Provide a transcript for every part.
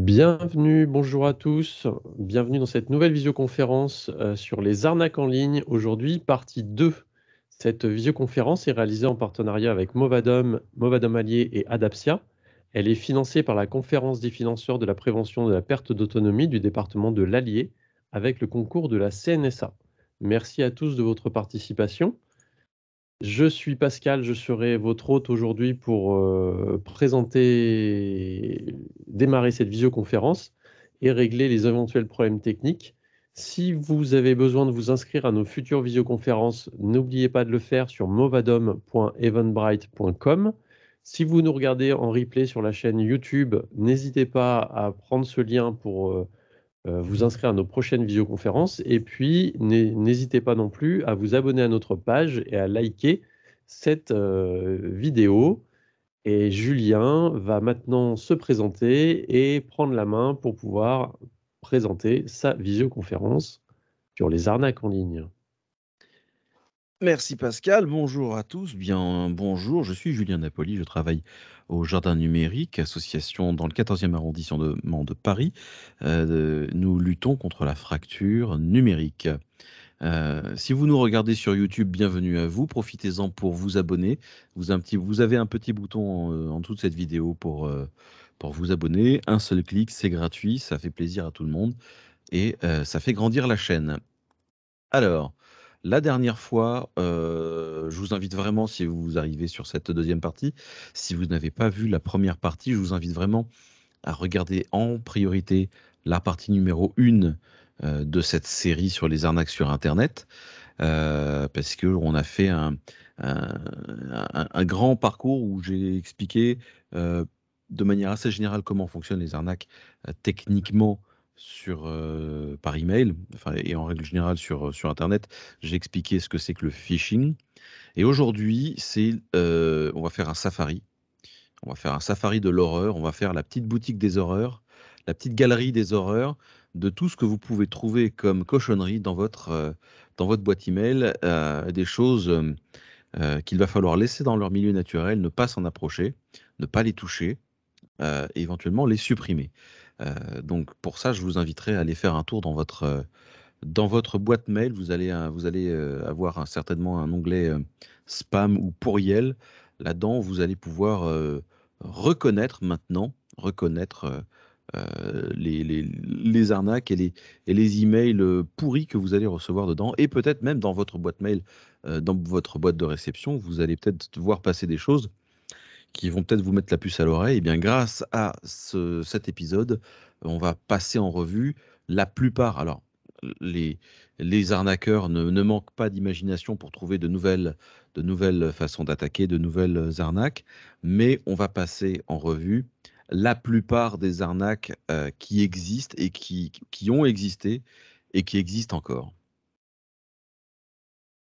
Bienvenue, bonjour à tous. Bienvenue dans cette nouvelle visioconférence sur les arnaques en ligne. Aujourd'hui, partie 2. Cette visioconférence est réalisée en partenariat avec Movadom, Movadom Allier et Adapsia. Elle est financée par la Conférence des financeurs de la prévention de la perte d'autonomie du département de l'Allier avec le concours de la CNSA. Merci à tous de votre participation. Je suis Pascal, je serai votre hôte aujourd'hui pour démarrer cette visioconférence et régler les éventuels problèmes techniques. Si vous avez besoin de vous inscrire à nos futures visioconférences, n'oubliez pas de le faire sur movadom.eventbrite.com. Si vous nous regardez en replay sur la chaîne YouTube, n'hésitez pas à prendre ce lien pour vous inscrire à nos prochaines visioconférences. Et puis, n'hésitez pas non plus à vous abonner à notre page et à liker cette vidéo. Et Julien va maintenant se présenter et prendre la main pour pouvoir présenter sa visioconférence sur les arnaques en ligne. Merci Pascal, bonjour à tous. Bien, bonjour, je suis Julien Napoli, je travaille au Jardin Numérique, association dans le 14e arrondissement de Paris. Nous luttons contre la fracture numérique. Si vous nous regardez sur YouTube, bienvenue à vous. Profitez-en pour vous abonner. Vous avez un petit bouton en dessous de cette vidéo pour vous abonner. Un seul clic, c'est gratuit, ça fait plaisir à tout le monde et ça fait grandir la chaîne. Alors, la dernière fois, je vous invite vraiment, si vous arrivez sur cette deuxième partie, si vous n'avez pas vu la première partie, je vous invite vraiment à regarder en priorité la partie numéro 1 de cette série sur les arnaques sur internet, parce qu'on a fait un grand parcours où j'ai expliqué de manière assez générale comment fonctionnent les arnaques techniquement par email, enfin, et en règle générale sur internet. J'ai expliqué ce que c'est que le phishing. Et aujourd'hui, on va faire un safari. On va faire un safari de l'horreur, on va faire la petite boutique des horreurs, la petite galerie des horreurs de tout ce que vous pouvez trouver comme cochonnerie dans votre boîte email, des choses qu'il va falloir laisser dans leur milieu naturel, ne pas s'en approcher, ne pas les toucher, et éventuellement les supprimer. Donc pour ça, je vous inviterai à aller faire un tour dans votre boîte mail. Vous allez avoir certainement un onglet spam ou pourriel. Là-dedans, vous allez pouvoir reconnaître les arnaques et les emails pourris que vous allez recevoir dedans. Et peut-être même dans votre boîte mail, dans votre boîte de réception, vous allez peut-être voir passer des choses qui vont peut-être vous mettre la puce à l'oreille. Et bien, grâce à cet épisode, on va passer en revue la plupart. Alors, les, les arnaqueurs ne manquent pas d'imagination pour trouver de nouvelles façons d'attaquer, de nouvelles arnaques, mais on va passer en revue la plupart des arnaques qui existent et qui ont existé et qui existent encore.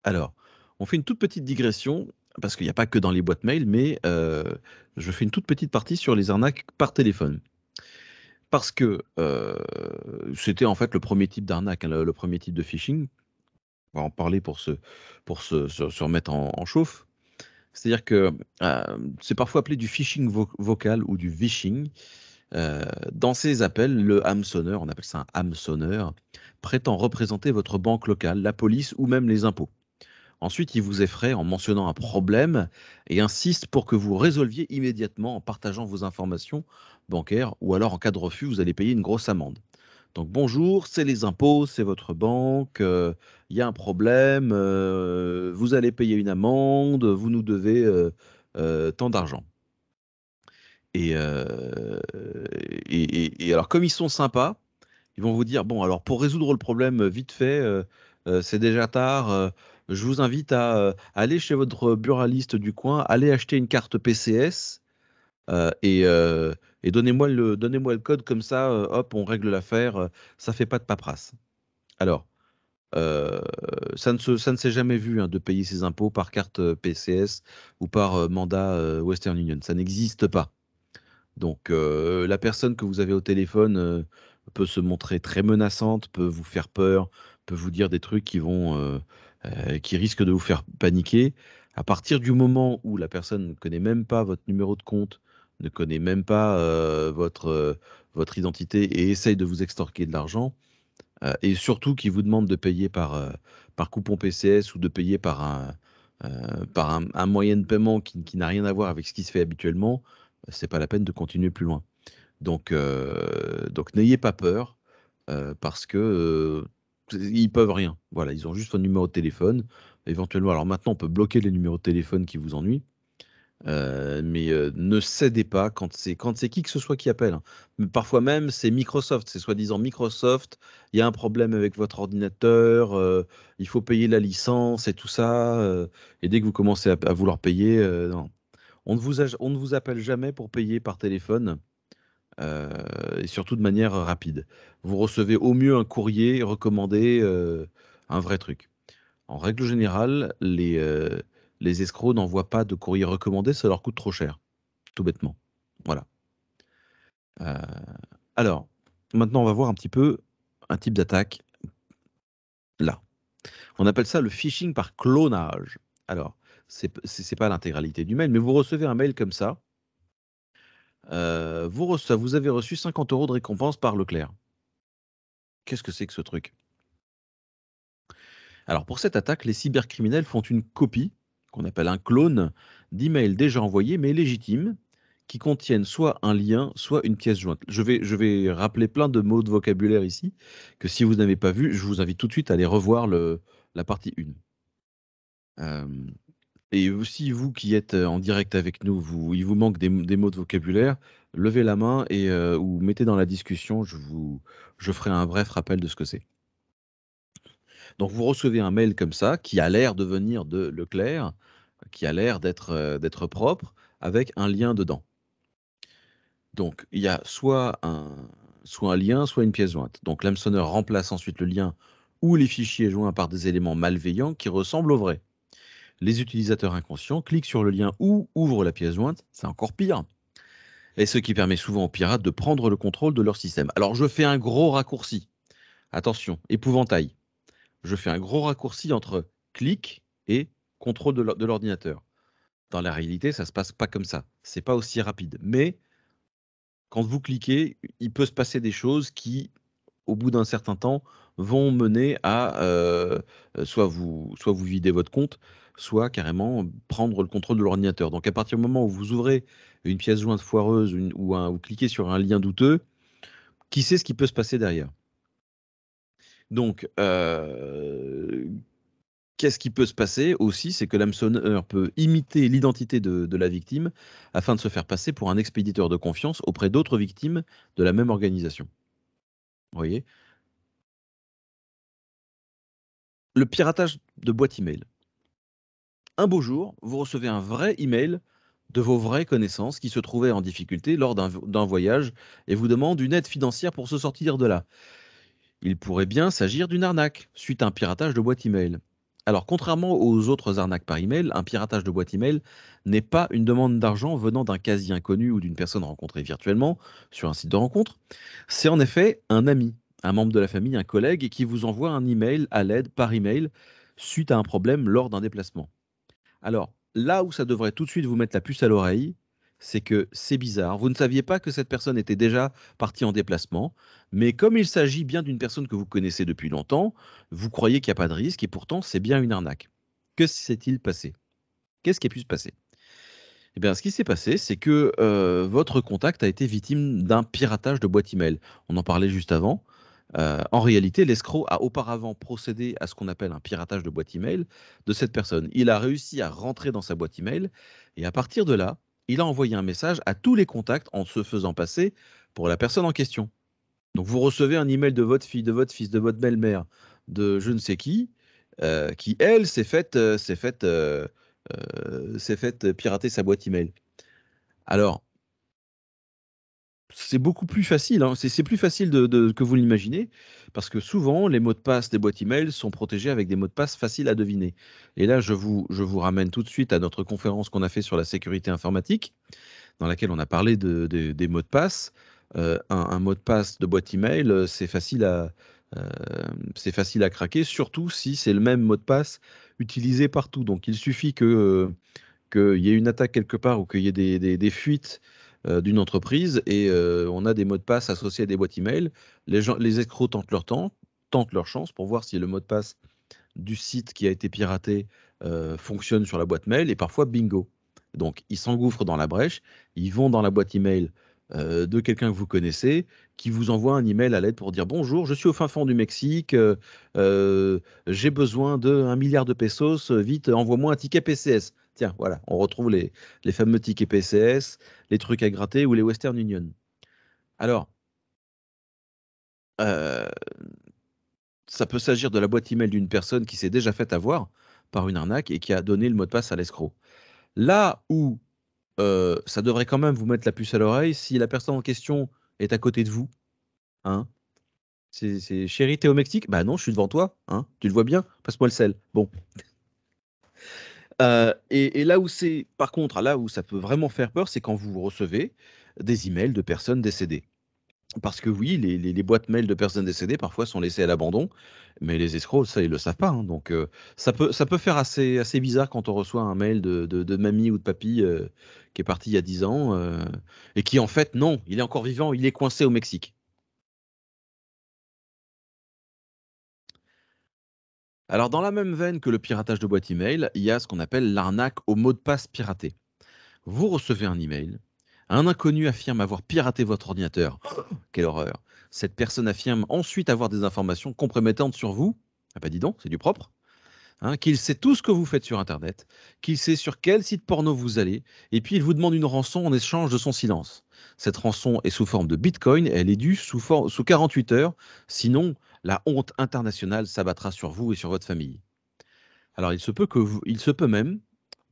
Alors, on fait une toute petite digression, parce qu'il n'y a pas que dans les boîtes mail, mais je fais une toute petite partie sur les arnaques par téléphone. Parce que c'était en fait le premier type d'arnaque, hein, le premier type de phishing. On va en parler pour se remettre en chauffe. C'est-à-dire que c'est parfois appelé du phishing vocal ou du vishing. Dans ces appels, le hameçonneur, on appelle ça un hameçonneur, prétend représenter votre banque locale, la police ou même les impôts. Ensuite, il vous effraie en mentionnant un problème et insiste pour que vous résolviez immédiatement en partageant vos informations bancaires, ou alors en cas de refus, vous allez payer une grosse amende. Donc bonjour, c'est les impôts, c'est votre banque, il y a un problème, vous allez payer une amende, vous nous devez tant d'argent. Et, et alors comme ils sont sympas, ils vont vous dire, bon, alors pour résoudre le problème vite fait, c'est déjà tard, je vous invite à aller chez votre buraliste du coin, aller acheter une carte PCS et donnez-moi le code, comme ça, hop, on règle l'affaire, ça fait pas de paperasse. Alors, ça ne s'est jamais vu, hein, de payer ses impôts par carte PCS ou par mandat Western Union, ça n'existe pas. Donc, la personne que vous avez au téléphone peut se montrer très menaçante, peut vous faire peur, peut vous dire des trucs qui risquent de vous faire paniquer. À partir du moment où la personne ne connaît même pas votre numéro de compte, ne connaît même pas votre identité et essaye de vous extorquer de l'argent, et surtout qui vous demande de payer par coupon PCS ou de payer par un moyen de paiement qui n'a rien à voir avec ce qui se fait habituellement, c'est pas la peine de continuer plus loin. Donc n'ayez pas peur, parce que ils peuvent rien. Voilà, ils ont juste un numéro de téléphone. Éventuellement, alors maintenant, on peut bloquer les numéros de téléphone qui vous ennuient. Mais ne cédez pas quand c'est qui que ce soit qui appelle, hein. Mais parfois même, c'est Microsoft, c'est soi-disant Microsoft, il y a un problème avec votre ordinateur, il faut payer la licence et tout ça, et dès que vous commencez à vouloir payer, non. On ne vous appelle jamais pour payer par téléphone, et surtout de manière rapide. Vous recevez au mieux un courrier recommandé, un vrai truc. En règle générale, les escrocs n'envoient pas de courrier recommandé, ça leur coûte trop cher, tout bêtement. Voilà. Euh, alors, maintenant, on va voir un petit peu un type d'attaque là. On appelle ça le phishing par clonage. Alors, c'est pas l'intégralité du mail, mais vous recevez un mail comme ça. Vous avez reçu 50 € de récompense par Leclerc. Qu'est-ce que c'est que ce truc? Alors, pour cette attaque, les cybercriminels font une copie, qu'on appelle un clone, d'emails déjà envoyés, mais légitimes, qui contiennent soit un lien, soit une pièce jointe. Je vais rappeler plein de mots de vocabulaire ici, que si vous n'avez pas vu, je vous invite tout de suite à aller revoir la partie 1. Et aussi, vous qui êtes en direct avec nous, il vous manque des mots de vocabulaire, levez la main ou mettez dans la discussion, je ferai un bref rappel de ce que c'est. Donc vous recevez un mail comme ça, qui a l'air de venir de Leclerc, qui a l'air d'être propre, avec un lien dedans. Donc il y a soit un lien, soit une pièce jointe. Donc l'hameçonneur remplace ensuite le lien ou les fichiers joints par des éléments malveillants qui ressemblent au vrai. Les utilisateurs inconscients cliquent sur le lien ou ouvrent la pièce jointe, c'est encore pire. Et ce qui permet souvent aux pirates de prendre le contrôle de leur système. Alors je fais un gros raccourci. Attention, épouvantail. Je fais un gros raccourci entre clic et contrôle de l'ordinateur. Dans la réalité, ça ne se passe pas comme ça. C'est pas aussi rapide. Mais quand vous cliquez, il peut se passer des choses qui, au bout d'un certain temps, vont mener à soit vous videz votre compte, soit carrément prendre le contrôle de l'ordinateur. Donc à partir du moment où vous ouvrez une pièce jointe foireuse ou cliquez sur un lien douteux, qui sait ce qui peut se passer derrière? Donc, qu'est-ce qui peut se passer aussi? C'est que l'hameçonneur peut imiter l'identité de la victime afin de se faire passer pour un expéditeur de confiance auprès d'autres victimes de la même organisation. Vous voyez? Le piratage de boîte email. Un beau jour, vous recevez un vrai email de vos vraies connaissances qui se trouvaient en difficulté lors d'un voyage et vous demandent une aide financière pour se sortir de là. Il pourrait bien s'agir d'une arnaque suite à un piratage de boîte email. Alors, contrairement aux autres arnaques par email, un piratage de boîte email n'est pas une demande d'argent venant d'un quasi inconnu ou d'une personne rencontrée virtuellement sur un site de rencontre. C'est en effet un ami, un membre de la famille, un collègue qui vous envoie un email à l'aide par email suite à un problème lors d'un déplacement. Alors, là où ça devrait tout de suite vous mettre la puce à l'oreille, c'est que c'est bizarre. Vous ne saviez pas que cette personne était déjà partie en déplacement, mais comme il s'agit bien d'une personne que vous connaissez depuis longtemps, vous croyez qu'il n'y a pas de risque et pourtant c'est bien une arnaque. Que s'est-il passé? Qu'est-ce qui a pu se passer? Eh bien, ce qui s'est passé, c'est que votre contact a été victime d'un piratage de boîte email. On en parlait juste avant. En réalité, l'escroc a auparavant procédé à ce qu'on appelle un piratage de boîte email de cette personne. Il a réussi à rentrer dans sa boîte email et à partir de là, il a envoyé un message à tous les contacts en se faisant passer pour la personne en question. Donc vous recevez un email de votre fille, de votre fils, de votre belle-mère, de je ne sais qui elle s'est fait pirater sa boîte email. Alors, c'est beaucoup plus facile, hein. C'est plus facile que vous l'imaginez, parce que souvent, les mots de passe des boîtes email sont protégés avec des mots de passe faciles à deviner. Et là, je vous ramène tout de suite à notre conférence qu'on a fait sur la sécurité informatique, dans laquelle on a parlé des mots de passe. Un mot de passe de boîte email, euh, c'est facile à craquer, surtout si c'est le même mot de passe utilisé partout. Donc, il suffit qu'il y ait une attaque quelque part ou qu'il y ait des fuites d'une entreprise et on a des mots de passe associés à des boîtes email. Les escrocs tentent leur chance pour voir si le mot de passe du site qui a été piraté fonctionne sur la boîte mail et parfois bingo. Donc ils s'engouffrent dans la brèche, ils vont dans la boîte email de quelqu'un que vous connaissez, qui vous envoie un email à l'aide pour dire bonjour, je suis au fin fond du Mexique, j'ai besoin de 1 milliard de pesos, vite envoie-moi un ticket PCS. Tiens, voilà, on retrouve les fameux tickets PCS, les trucs à gratter ou les Western Union. Alors, euh, ça peut s'agir de la boîte email d'une personne qui s'est déjà fait avoir par une arnaque et qui a donné le mot de passe à l'escroc. Là où ça devrait quand même vous mettre la puce à l'oreille, si la personne en question est à côté de vous, hein, c'est chérie, t'es au Mexique? Bah non, je suis devant toi, hein, tu le vois bien, passe-moi le sel. Bon. Et là où c'est, par contre, là où ça peut vraiment faire peur, c'est quand vous recevez des emails de personnes décédées. Parce que oui, les boîtes mail de personnes décédées parfois sont laissées à l'abandon, mais les escrocs, ça, ils le savent pas, hein. Donc ça peut faire assez bizarre quand on reçoit un mail de mamie ou de papy qui est parti il y a 10 ans et qui en fait, non, il est encore vivant, il est coincé au Mexique. Alors dans la même veine que le piratage de boîte email, il y a ce qu'on appelle l'arnaque au mot de passe piraté. Vous recevez un email, un inconnu affirme avoir piraté votre ordinateur. Quelle horreur. Cette personne affirme ensuite avoir des informations compromettantes sur vous. Ah bah dis donc, c'est du propre. Hein, qu'il sait tout ce que vous faites sur Internet, qu'il sait sur quel site porno vous allez, et puis il vous demande une rançon en échange de son silence. Cette rançon est sous forme de Bitcoin, et elle est due sous 48 heures, sinon la honte internationale s'abattra sur vous et sur votre famille. Alors il se peut même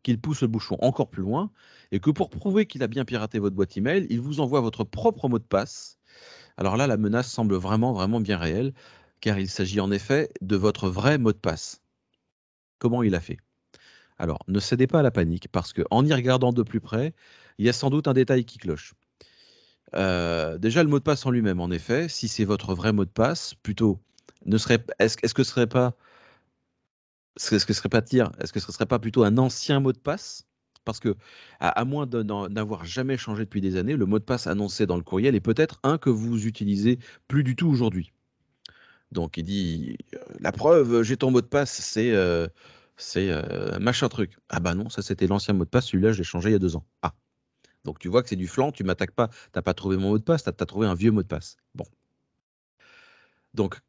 qu'il pousse le bouchon encore plus loin, et que pour prouver qu'il a bien piraté votre boîte email, il vous envoie votre propre mot de passe. Alors là, la menace semble vraiment, vraiment bien réelle, car il s'agit en effet de votre vrai mot de passe. Comment il a fait? Alors, ne cédez pas à la panique, parce qu'en y regardant de plus près, il y a sans doute un détail qui cloche. Déjà, le mot de passe en lui-même, en effet, si c'est votre vrai mot de passe, plutôt, est-ce que ce serait pas, est-ce que ce serait pas dire, est-ce que ce serait pas plutôt un ancien mot de passe? Parce que, à moins n'avoir jamais changé depuis des années, le mot de passe annoncé dans le courriel est peut-être un que vous utilisez plus du tout aujourd'hui. Donc il dit, la preuve, j'ai ton mot de passe, c'est machin truc. Ah bah non, ça c'était l'ancien mot de passe, celui-là je l'ai changé il y a 2 ans. Ah, donc tu vois que c'est du flan, tu m'attaques pas, t'as pas trouvé mon mot de passe, t'as trouvé un vieux mot de passe. Bon, donc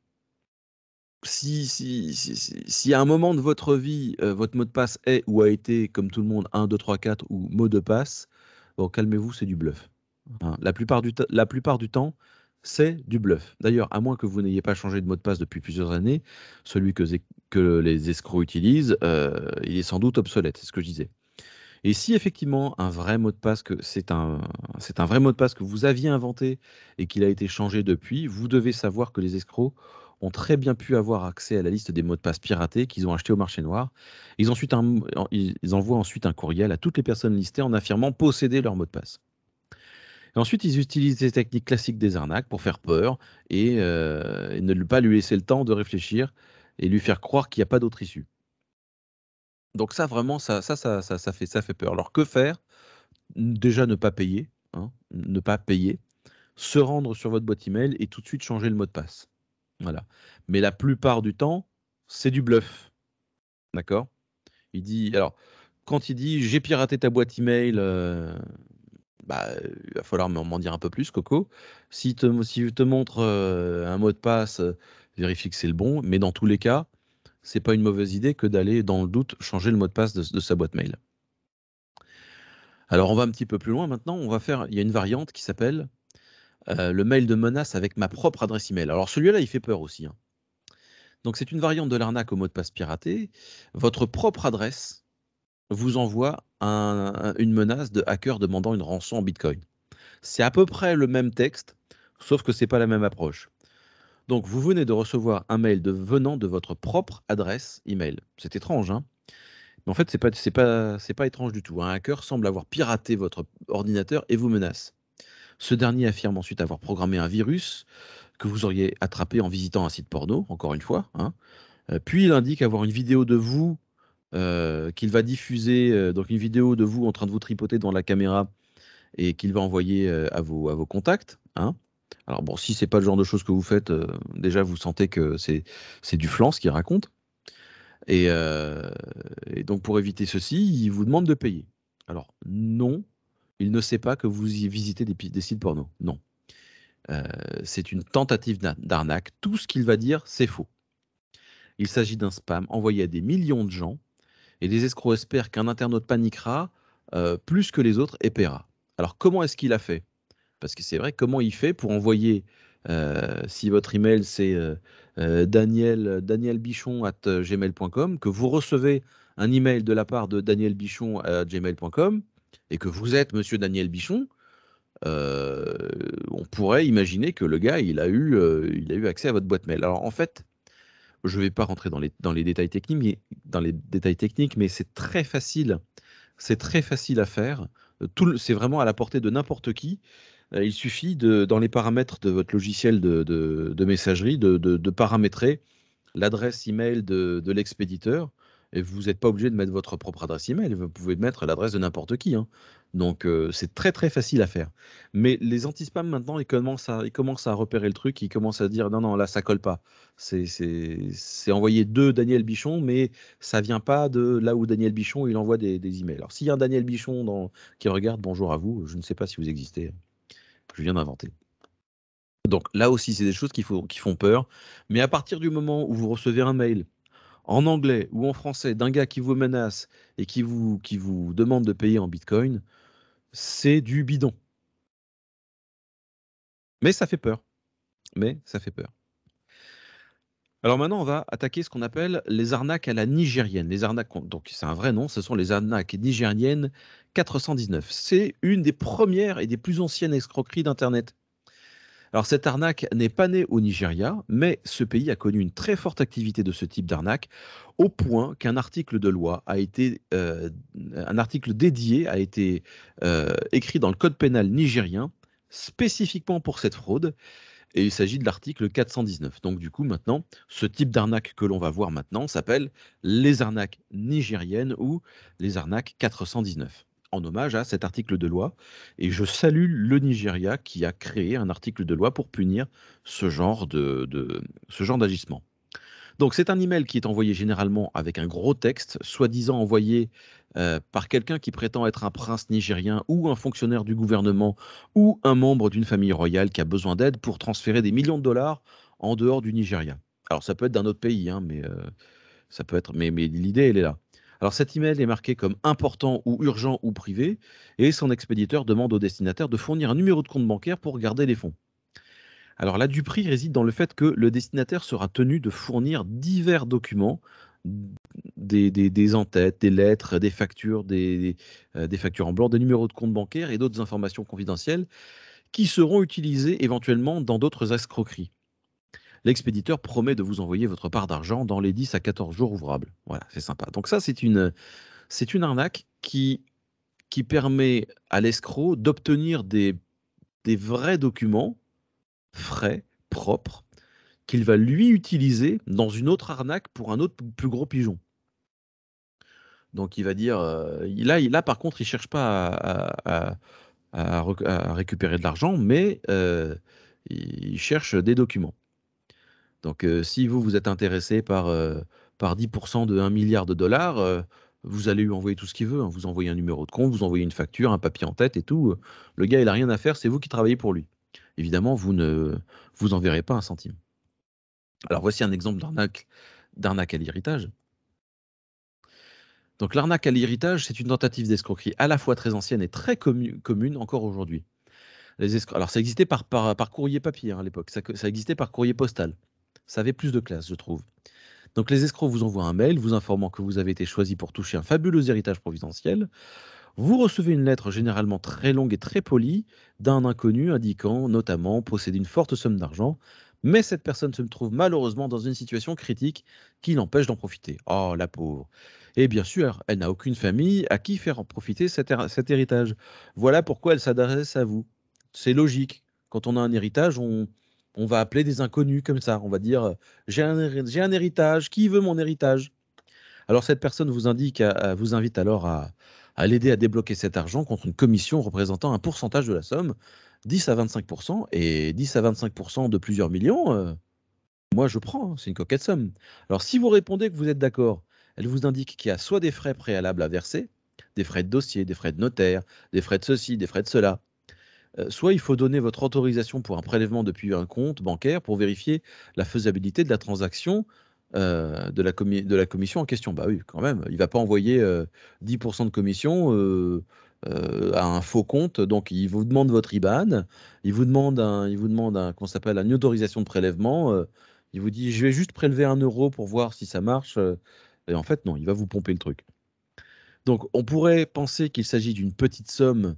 si à un moment de votre vie, votre mot de passe est ou a été, comme tout le monde, 1, 2, 3, 4 ou mot de passe, bon calmez-vous, c'est du bluff. Hein. La plupart du temps, c'est du bluff. D'ailleurs, à moins que vous n'ayez pas changé de mot de passe depuis plusieurs années, celui que les escrocs utilisent, il est sans doute obsolète, c'est ce que je disais. Et si effectivement un vrai mot de passe c'est un vrai mot de passe que vous aviez inventé et qu'il a été changé depuis, vous devez savoir que les escrocs ont très bien pu avoir accès à la liste des mots de passe piratés qu'ils ont achetés au marché noir. Ils envoient ensuite un courriel à toutes les personnes listées en affirmant posséder leur mot de passe. Et ensuite, ils utilisent les techniques classiques des arnaques pour faire peur et ne pas lui laisser le temps de réfléchir et lui faire croire qu'il n'y a pas d'autre issue. Donc ça, vraiment, ça fait peur. Alors que faire? Déjà, ne pas payer, hein, ne pas payer, se rendre sur votre boîte email et tout de suite changer le mot de passe. Voilà. Mais la plupart du temps, c'est du bluff. D'accord? Alors, quand il dit j'ai piraté ta boîte email, bah, il va falloir m'en dire un peu plus, Coco. S'il te montre un mot de passe, vérifie que c'est le bon. Mais dans tous les cas, c'est pas une mauvaise idée que d'aller, dans le doute, changer le mot de passe de sa boîte mail. Alors, on va un petit peu plus loin maintenant. Il y a une variante qui s'appelle le mail de menace avec ma propre adresse email. Alors, celui-là, il fait peur aussi, hein. Donc, c'est une variante de l'arnaque au mot de passe piraté. Votre propre adresse vous envoie une menace de hacker demandant une rançon en Bitcoin. C'est à peu près le même texte, sauf que c'est pas la même approche. Donc, vous venez de recevoir un mail venant de votre propre adresse email. C'est étrange, hein? Mais en fait, c'est pas étrange du tout. Un hacker semble avoir piraté votre ordinateur et vous menace. Ce dernier affirme ensuite avoir programmé un virus que vous auriez attrapé en visitant un site porno, encore une fois, hein. Puis il indique avoir une vidéo de vous qu'il va diffuser, donc une vidéo de vous en train de vous tripoter devant la caméra et qu'il va envoyer à vos contacts. Hein. Alors bon, si c'est pas le genre de choses que vous faites, déjà vous sentez que c'est du flan ce qu'il raconte. Et, euh, et donc pour éviter ceci, il vous demande de payer. Alors non, il ne sait pas que vous y visitez des sites porno. Non. C'est une tentative d'arnaque. Tout ce qu'il va dire, c'est faux. Il s'agit d'un spam envoyé à des millions de gens et les escrocs espèrent qu'un internaute paniquera plus que les autres et paiera. Alors comment est-ce qu'il a fait? Parce que c'est vrai, comment il fait pour envoyer, si votre email c'est danielbichon@gmail.com, que vous recevez un email de la part de danielbichon@gmail.com et que vous êtes monsieur Daniel Bichon, on pourrait imaginer que le gars, il a eu accès à votre boîte mail. Alors en fait, je ne vais pas rentrer dans les détails techniques, mais c'est très facile à faire. C'est vraiment à la portée de n'importe qui. Il suffit dans les paramètres de votre logiciel de messagerie de paramétrer l'adresse email de l'expéditeur. Et vous n'êtes pas obligé de mettre votre propre adresse email. Vous pouvez mettre l'adresse de n'importe qui. Hein. Donc c'est très très facile à faire. Mais les anti-spam maintenant, ils commencent à repérer le truc. Ils commencent à dire non, non, là ça colle pas. C'est envoyé de Daniel Bichon, mais ça vient pas de là où Daniel Bichon il envoie des emails. Alors s'il y a un Daniel Bichon qui regarde, bonjour à vous. Je ne sais pas si vous existez. Je viens d'inventer. Donc là aussi, c'est des choses qui font peur. Mais à partir du moment où vous recevez un mail en anglais ou en français d'un gars qui vous menace et qui vous demande de payer en Bitcoin, c'est du bidon. Mais ça fait peur. Mais ça fait peur. Alors maintenant, on va attaquer ce qu'on appelle les arnaques à la nigérienne. Les arnaques, donc c'est un vrai nom, ce sont les arnaques nigériennes 419. C'est une des premières et des plus anciennes escroqueries d'Internet. Alors cette arnaque n'est pas née au Nigeria, mais ce pays a connu une très forte activité de ce type d'arnaque, au point qu'un article de loi a été, un article dédié a été écrit dans le code pénal nigérien spécifiquement pour cette fraude, et il s'agit de l'article 419. Donc du coup maintenant, ce type d'arnaque que l'on va voir maintenant s'appelle les arnaques nigériennes ou les arnaques 419 en hommage à cet article de loi. Et je salue le Nigeria qui a créé un article de loi pour punir ce genre d'agissement. Donc c'est un email qui est envoyé généralement avec un gros texte, soi-disant envoyé par quelqu'un qui prétend être un prince nigérien ou un fonctionnaire du gouvernement ou un membre d'une famille royale qui a besoin d'aide pour transférer des millions de dollars en dehors du Nigeria. Alors ça peut être d'un autre pays, hein, mais ça peut être, mais l'idée elle est là. Alors cet email est marqué comme important ou urgent ou privé et son expéditeur demande au destinataire de fournir un numéro de compte bancaire pour garder les fonds. Alors la duperie réside dans le fait que le destinataire sera tenu de fournir divers documents, des en-têtes, des lettres, des factures, des factures en blanc, des numéros de compte bancaire et d'autres informations confidentielles qui seront utilisées éventuellement dans d'autres escroqueries. L'expéditeur promet de vous envoyer votre part d'argent dans les 10 à 14 jours ouvrables. Voilà, c'est sympa. Donc ça, c'est une arnaque qui permet à l'escroc d'obtenir des vrais documents frais, propres, qu'il va lui utiliser dans une autre arnaque pour un autre plus gros pigeon. Donc il va dire, là par contre, il cherche pas à récupérer de l'argent, mais il cherche des documents. Donc si vous êtes intéressé par 10% de 1 milliard de dollars, vous allez lui envoyer tout ce qu'il veut. Hein. Vous envoyez un numéro de compte, vous envoyez une facture, un papier en tête et tout. Le gars, il n'a rien à faire, c'est vous qui travaillez pour lui. Évidemment, vous ne vous enverrez pas un centime. Alors voici un exemple d'arnaque à l'héritage. Donc l'arnaque à l'héritage, c'est une tentative d'escroquerie à la fois très ancienne et très commune encore aujourd'hui. Alors ça existait par courrier papier hein, à l'époque, ça existait par courrier postal. Ça avait plus de classe, je trouve. Donc les escrocs vous envoient un mail vous informant que vous avez été choisi pour toucher un fabuleux héritage providentiel. Vous recevez une lettre généralement très longue et très polie d'un inconnu indiquant notamment posséder une forte somme d'argent, mais cette personne se trouve malheureusement dans une situation critique qui l'empêche d'en profiter. Oh, la pauvre. Et bien sûr, elle n'a aucune famille à qui faire en profiter cet héritage. Voilà pourquoi elle s'adresse à vous. C'est logique. Quand on a un héritage, on va appeler des inconnus comme ça. On va dire, j'ai un héritage, qui veut mon héritage? Alors cette personne vous invite alors à l'aider à débloquer cet argent contre une commission représentant un pourcentage de la somme, 10 à 25%, et 10 à 25% de plusieurs millions, moi je prends, hein, c'est une coquette somme. Alors si vous répondez que vous êtes d'accord, elle vous indique qu'il y a soit des frais préalables à verser, des frais de dossier, des frais de notaire, des frais de ceci, des frais de cela. Soit il faut donner votre autorisation pour un prélèvement depuis un compte bancaire pour vérifier la faisabilité de la transaction de la commission en question. Bah oui, quand même, il ne va pas envoyer 10% de commission à un faux compte. Donc il vous demande votre IBAN, il vous demande qu'on s'appelle une autorisation de prélèvement. Il vous dit je vais juste prélever 1 € pour voir si ça marche. Et en fait, non, il va vous pomper le truc. Donc, on pourrait penser qu'il s'agit d'une petite somme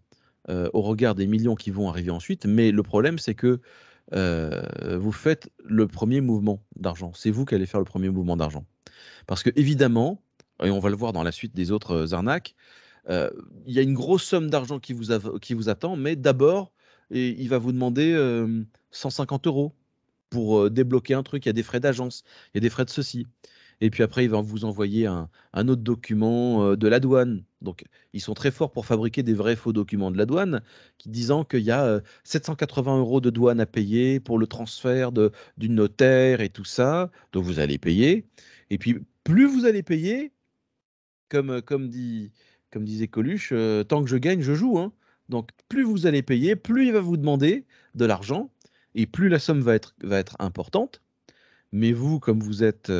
au regard des millions qui vont arriver ensuite, mais le problème, c'est que vous faites le premier mouvement d'argent. C'est vous qui allez faire le premier mouvement d'argent. Parce que, évidemment, et on va le voir dans la suite des autres arnaques, euh, il y a une grosse somme d'argent qui vous attend, mais d'abord, il va vous demander 150 € pour débloquer un truc. Il y a des frais d'agence, il y a des frais de ceci. Et puis après, il va vous envoyer un autre document de la douane. Donc, ils sont très forts pour fabriquer des vrais faux documents de la douane, qui disant qu'il y a 780 € de douane à payer pour le transfert du notaire et tout ça. Donc, vous allez payer. Et puis, plus vous allez payer, comme disait Coluche, tant que je gagne, je joue, hein. Donc, plus vous allez payer, plus il va vous demander de l'argent, et plus la somme va être importante. Mais vous, comme vous êtes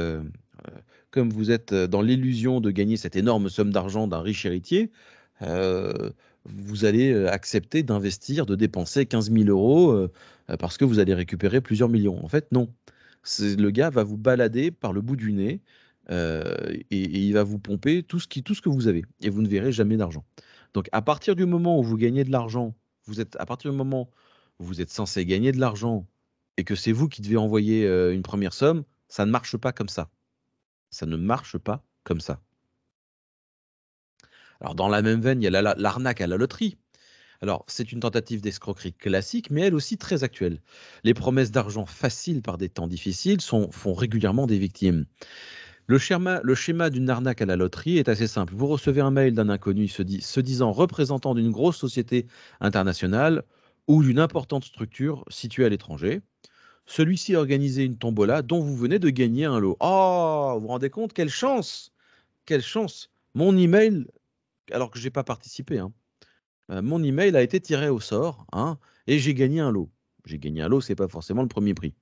dans l'illusion de gagner cette énorme somme d'argent d'un riche héritier, euh, vous allez accepter d'investir, de dépenser 15 000 € parce que vous allez récupérer plusieurs millions. En fait, non. Le gars va vous balader par le bout du nez et il va vous pomper tout ce que vous avez. Et vous ne verrez jamais d'argent. Donc, à partir du moment où vous gagnez de l'argent, à partir du moment où vous êtes censé gagner de l'argent et que c'est vous qui devez envoyer une première somme, ça ne marche pas comme ça. Ça ne marche pas comme ça. Alors, dans la même veine, il y a l'arnaque à la loterie. Alors, c'est une tentative d'escroquerie classique, mais elle aussi très actuelle. Les promesses d'argent faciles par des temps difficiles font régulièrement des victimes. Le schéma d'une arnaque à la loterie est assez simple. Vous recevez un mail d'un inconnu se disant représentant d'une grosse société internationale ou d'une importante structure située à l'étranger. Celui-ci a organisé une tombola dont vous venez de gagner un lot. Oh, vous vous rendez compte? Quelle chance! Quelle chance! Mon email, alors que je n'ai pas participé, hein, mon email a été tiré au sort, hein, et j'ai gagné un lot. J'ai gagné un lot, c'est pas forcément le premier prix.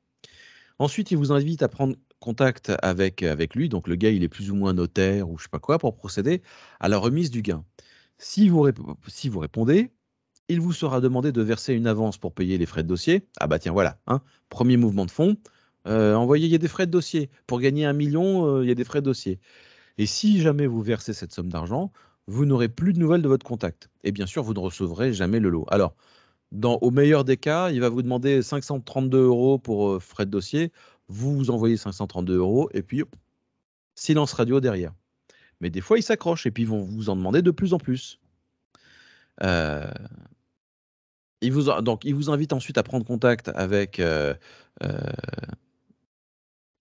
Ensuite, il vous invite à prendre contact avec lui. Donc, le gars, il est plus ou moins notaire ou je sais pas quoi pour procéder à la remise du gain. Si vous répondez, il vous sera demandé de verser une avance pour payer les frais de dossier. Ah bah tiens, voilà, hein, premier mouvement de fonds. Envoyez, il y a des frais de dossier. Pour gagner 1 million, il y a des frais de dossier. Et si jamais vous versez cette somme d'argent, vous n'aurez plus de nouvelles de votre contact. Et bien sûr, vous ne recevrez jamais le lot. Alors, au meilleur des cas, il va vous demander 532 € pour frais de dossier. Vous envoyez 532 € et puis hop, silence radio derrière. Mais des fois, ils s'accrochent et puis ils vont vous en demander de plus en plus. Euh, donc, il vous invite ensuite à prendre contact avec. Euh,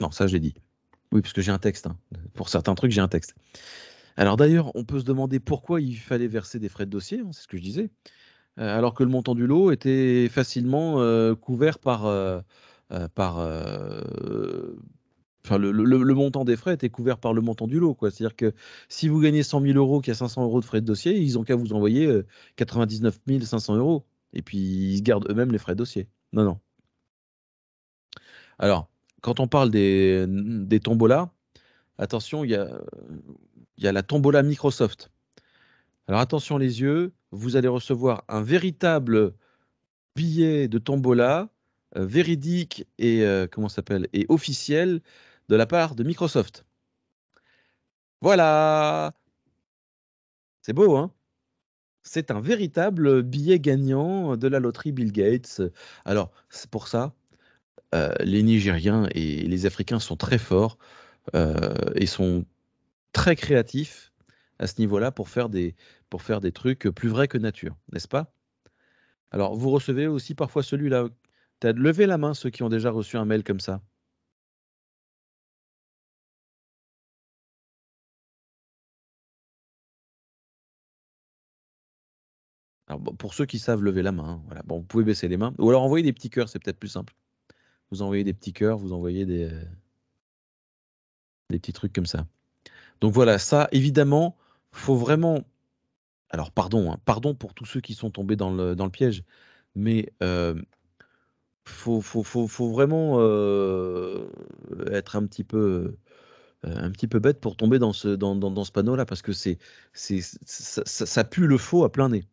non, ça, j'ai dit. Oui, parce que j'ai un texte, hein. Pour certains trucs, j'ai un texte. Alors d'ailleurs, on peut se demander pourquoi il fallait verser des frais de dossier, hein, c'est ce que je disais, alors que le montant du lot était facilement couvert par enfin, le montant des frais était couvert par le montant du lot, quoi. C'est-à-dire que si vous gagnez 100 000 € qu'il y a 500 € de frais de dossier, ils ont qu'à vous envoyer 99 500 €. Et puis, ils se gardent eux-mêmes les frais de dossier. Non, non. Alors, quand on parle des tombolas, attention, il y a la tombola Microsoft. Alors, attention les yeux, vous allez recevoir un véritable billet de tombola véridique et comment ça s'appelle et officiel de la part de Microsoft. Voilà, c'est beau, hein? C'est un véritable billet gagnant de la loterie Bill Gates. Alors, c'est pour ça, les Nigériens et les Africains sont très forts et sont très créatifs à ce niveau-là pour faire des trucs plus vrais que nature, n'est-ce pas? Alors, vous recevez aussi parfois celui-là. T'as levé la main ceux qui ont déjà reçu un mail comme ça. Alors, bon, pour ceux qui savent lever la main, voilà. Bon, vous pouvez baisser les mains. Ou alors envoyer des petits cœurs, c'est peut-être plus simple. Vous envoyez des petits cœurs, vous envoyez des petits trucs comme ça. Donc voilà, ça, évidemment, faut vraiment. Alors, pardon, hein, pardon pour tous ceux qui sont tombés dans le piège, mais faut vraiment être un petit peu bête pour tomber dans ce panneau-là, parce que ça pue le faux à plein nez.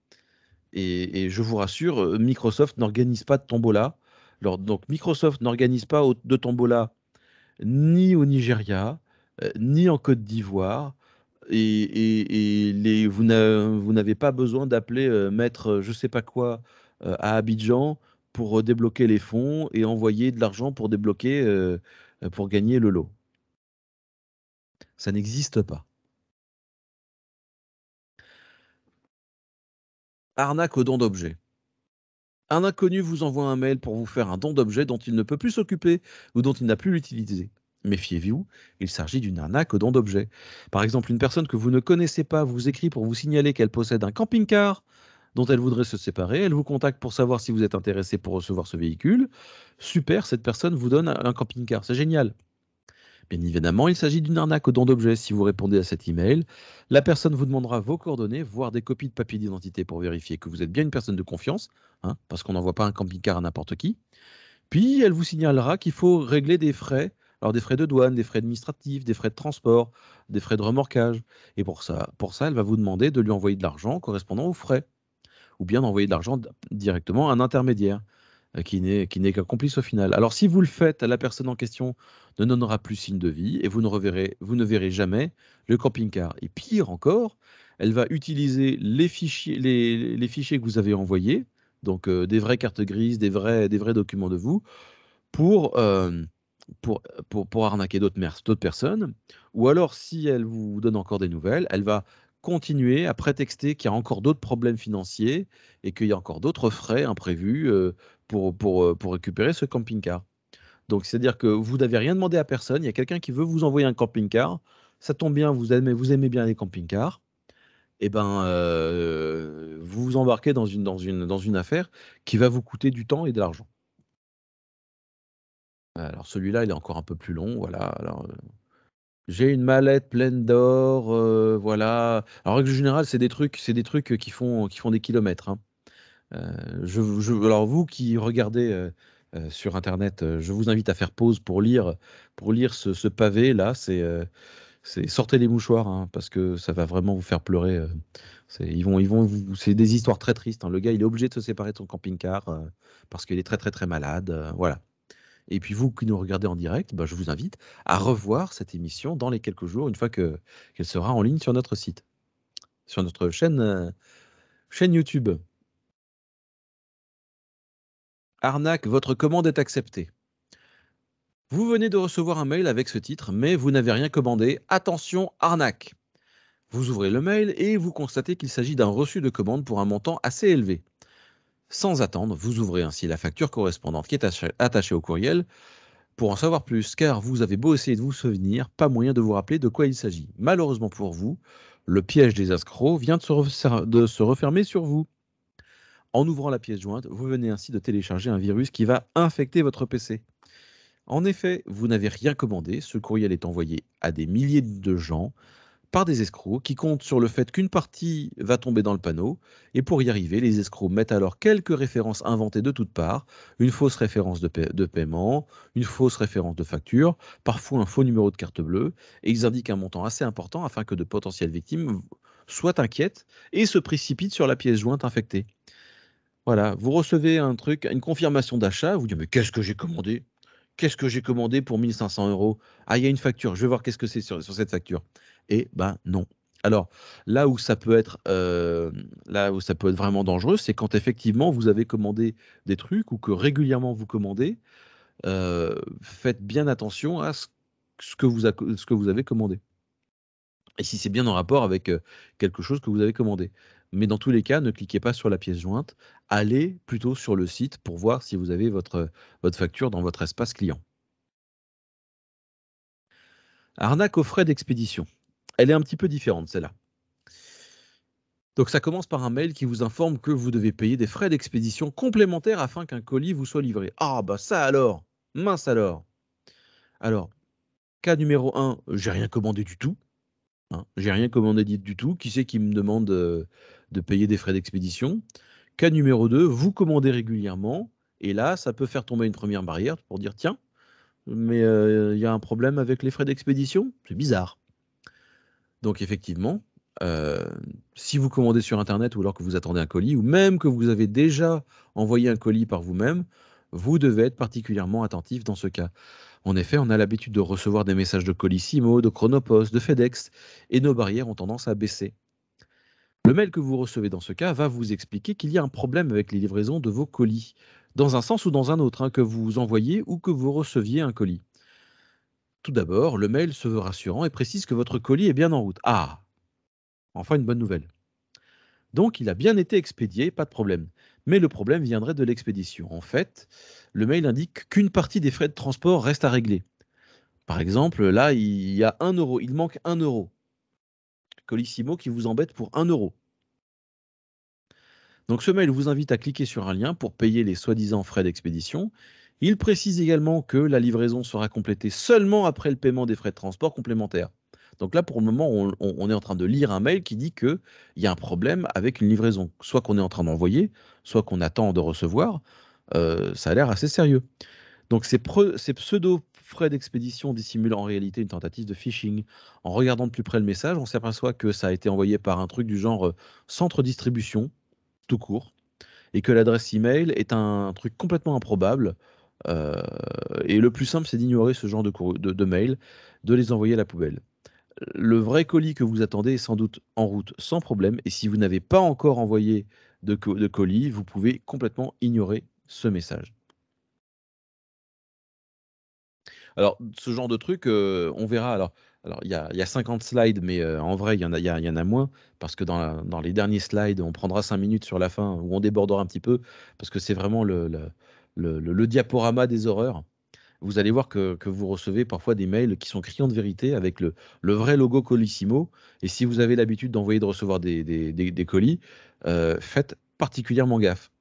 Et je vous rassure, Microsoft n'organise pas de tombola. Alors, donc, Microsoft n'organise pas de tombola ni au Nigeria, ni en Côte d'Ivoire. Et vous n'avez pas besoin d'appeler maître je sais pas quoi à Abidjan pour débloquer les fonds et envoyer de l'argent pour débloquer, pour gagner le lot. Ça n'existe pas. Arnaque au don d'objet. Un inconnu vous envoie un mail pour vous faire un don d'objet dont il ne peut plus s'occuper ou dont il n'a plus l'utilité. Méfiez-vous, il s'agit d'une arnaque au don d'objet. Par exemple, une personne que vous ne connaissez pas vous écrit pour vous signaler qu'elle possède un camping-car dont elle voudrait se séparer. Elle vous contacte pour savoir si vous êtes intéressé pour recevoir ce véhicule. Super, cette personne vous donne un camping-car, c'est génial. Bien évidemment, il s'agit d'une arnaque au don d'objet. Si vous répondez à cet email, la personne vous demandera vos coordonnées, voire des copies de papier d'identité pour vérifier que vous êtes bien une personne de confiance, hein, parce qu'on n'envoie pas un camping-car à n'importe qui. Puis, elle vous signalera qu'il faut régler des frais, alors des frais de douane, des frais administratifs, des frais de transport, des frais de remorquage. Et pour ça, elle va vous demander de lui envoyer de l'argent correspondant aux frais, ou bien d'envoyer de l'argent directement à un intermédiaire qui n'est qu'un complice au final. Alors si vous le faites, la personne en question ne donnera plus signe de vie et vous ne verrez jamais le camping-car. Et pire encore, elle va utiliser les fichiers, les fichiers que vous avez envoyés, donc des vraies cartes grises, des vrais documents de vous, pour, euh, pour arnaquer d'autres personnes. Ou alors, si elle vous donne encore des nouvelles, elle va continuer à prétexter qu'il y a encore d'autres problèmes financiers et qu'il y a encore d'autres frais imprévus pour récupérer ce camping-car. Donc, c'est-à-dire que vous n'avez rien demandé à personne, il y a quelqu'un qui veut vous envoyer un camping-car, ça tombe bien, vous aimez bien les camping-cars, et ben, vous vous embarquez dans une affaire qui va vous coûter du temps et de l'argent. Alors celui-là, il est encore un peu plus long, voilà. Alors, j'ai une mallette pleine d'or, voilà. En règle générale, c'est des trucs qui font des kilomètres, hein. Alors vous qui regardez sur internet, je vous invite à faire pause pour lire ce pavé là. Sortez les mouchoirs, hein, parce que ça va vraiment vous faire pleurer. C'est des histoires très tristes, hein. Le gars, il est obligé de se séparer de son camping-car parce qu'il est très très très malade. Voilà. Et puis vous qui nous regardez en direct, bah, je vous invite à revoir cette émission dans les quelques jours, une fois qu'elle sera en ligne sur notre site, sur notre chaîne YouTube. Arnaque, votre commande est acceptée. Vous venez de recevoir un mail avec ce titre, mais vous n'avez rien commandé. Attention, arnaque. Vous ouvrez le mail et vous constatez qu'il s'agit d'un reçu de commande pour un montant assez élevé. Sans attendre, vous ouvrez ainsi la facture correspondante qui est attachée au courriel. Pour en savoir plus, car vous avez beau essayer de vous souvenir, pas moyen de vous rappeler de quoi il s'agit. Malheureusement pour vous, le piège des escrocs vient de se refermer sur vous. En ouvrant la pièce jointe, vous venez ainsi de télécharger un virus qui va infecter votre PC. En effet, vous n'avez rien commandé, ce courriel est envoyé à des milliers de gens par des escrocs qui comptent sur le fait qu'une partie va tomber dans le panneau, et pour y arriver, les escrocs mettent alors quelques références inventées de toutes parts, une fausse référence de paiement, une fausse référence de facture, parfois un faux numéro de carte bleue, et ils indiquent un montant assez important afin que de potentielles victimes soient inquiètes et se précipitent sur la pièce jointe infectée. Voilà, vous recevez un truc, une confirmation d'achat, vous dites mais qu'est-ce que j'ai commandé? Qu'est-ce que j'ai commandé pour 1 500 €? Ah, il y a une facture, je vais voir qu'est-ce que c'est sur cette facture. Eh ben non. Alors, là où ça peut être vraiment dangereux, c'est quand effectivement vous avez commandé des trucs ou que régulièrement vous commandez. Faites bien attention à ce que vous avez commandé. Et si c'est bien en rapport avec quelque chose que vous avez commandé. Mais dans tous les cas, ne cliquez pas sur la pièce jointe. Allez plutôt sur le site pour voir si vous avez votre facture dans votre espace client. Arnaque aux frais d'expédition. Elle est un petit peu différente, celle-là. Donc ça commence par un mail qui vous informe que vous devez payer des frais d'expédition complémentaires afin qu'un colis vous soit livré. Ah bah ça alors, mince alors. Alors, cas numéro 1, j'ai rien commandé du tout. Hein, j'ai rien commandé du tout. Qui c'est qui me demande de payer des frais d'expédition? Cas numéro 2, vous commandez régulièrement. Et là, ça peut faire tomber une première barrière pour dire, tiens, mais il y a un problème avec les frais d'expédition? C'est bizarre. Donc effectivement, heu, si vous commandez sur internet ou alors que vous attendez un colis ou même que vous avez déjà envoyé un colis par vous-même, vous devez être particulièrement attentif dans ce cas. En effet, on a l'habitude de recevoir des messages de Colissimo, de Chronopost, de FedEx et nos barrières ont tendance à baisser. Le mail que vous recevez dans ce cas va vous expliquer qu'il y a un problème avec les livraisons de vos colis, dans un sens ou dans un autre, hein, que vous envoyiez ou que vous receviez un colis. Tout d'abord, le mail se veut rassurant et précise que votre colis est bien en route. Ah, enfin une bonne nouvelle. Donc, il a bien été expédié, pas de problème. Mais le problème viendrait de l'expédition. En fait, le mail indique qu'une partie des frais de transport reste à régler. Par exemple, là, il y a 1 euro, il manque 1 euro. Colissimo qui vous embête pour 1 euro. Donc, ce mail vous invite à cliquer sur un lien pour payer les soi-disant frais d'expédition. Il précise également que la livraison sera complétée seulement après le paiement des frais de transport complémentaires. Donc là, pour le moment, on est en train de lire un mail qui dit qu'il y a un problème avec une livraison. Soit qu'on est en train d'envoyer, soit qu'on attend de recevoir. Ça a l'air assez sérieux. Donc ces pseudo frais d'expédition dissimulent en réalité une tentative de phishing. En regardant de plus près le message, on s'aperçoit que ça a été envoyé par un truc du genre centre distribution, tout court, et que l'adresse email est un truc complètement improbable. euh, et le plus simple, c'est d'ignorer ce genre de mail, de les envoyer à la poubelle. Le vrai colis que vous attendez est sans doute en route sans problème. Et si vous n'avez pas encore envoyé de colis, vous pouvez complètement ignorer ce message. Alors, ce genre de truc, on verra. Alors il y a 50 slides, mais en vrai, il y en a moins, parce que dans les derniers slides, on prendra 5 minutes sur la fin, où on débordera un petit peu, parce que c'est vraiment le diaporama des horreurs. Vous allez voir que vous recevez parfois des mails qui sont criants de vérité avec le vrai logo Colissimo. Et si vous avez l'habitude d'envoyer, de recevoir des colis, faites particulièrement gaffe.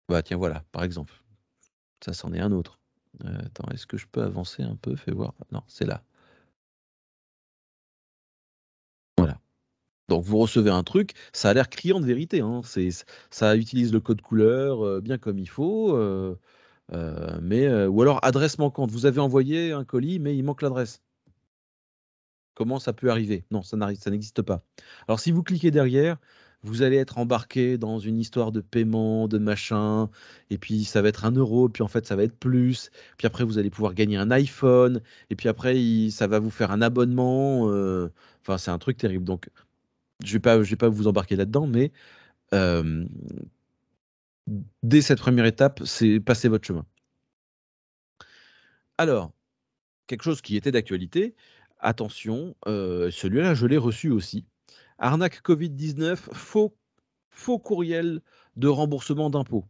Bah tiens, voilà, par exemple. Ça, c'en est un autre. Attends, est-ce que je peux avancer un peu? Fais voir. Non, c'est là. Voilà. Donc vous recevez un truc, ça a l'air criant de vérité, hein. Ça utilise le code couleur, bien comme il faut, ou alors adresse manquante. Vous avez envoyé un colis, mais il manque l'adresse. Comment ça peut arriver? Non, ça n'existe pas. Alors si vous cliquez derrière, vous allez être embarqué dans une histoire de paiement, de machin, et puis ça va être 1 euro, puis en fait ça va être plus, puis après vous allez pouvoir gagner un iPhone, et puis après ça va vous faire un abonnement. Enfin, c'est un truc terrible. Donc je vais pas vous embarquer là-dedans, mais euh, dès cette première étape, c'est passer votre chemin. Alors, quelque chose qui était d'actualité, attention, celui-là je l'ai reçu aussi. Arnaque Covid-19, faux courriel de remboursement d'impôts.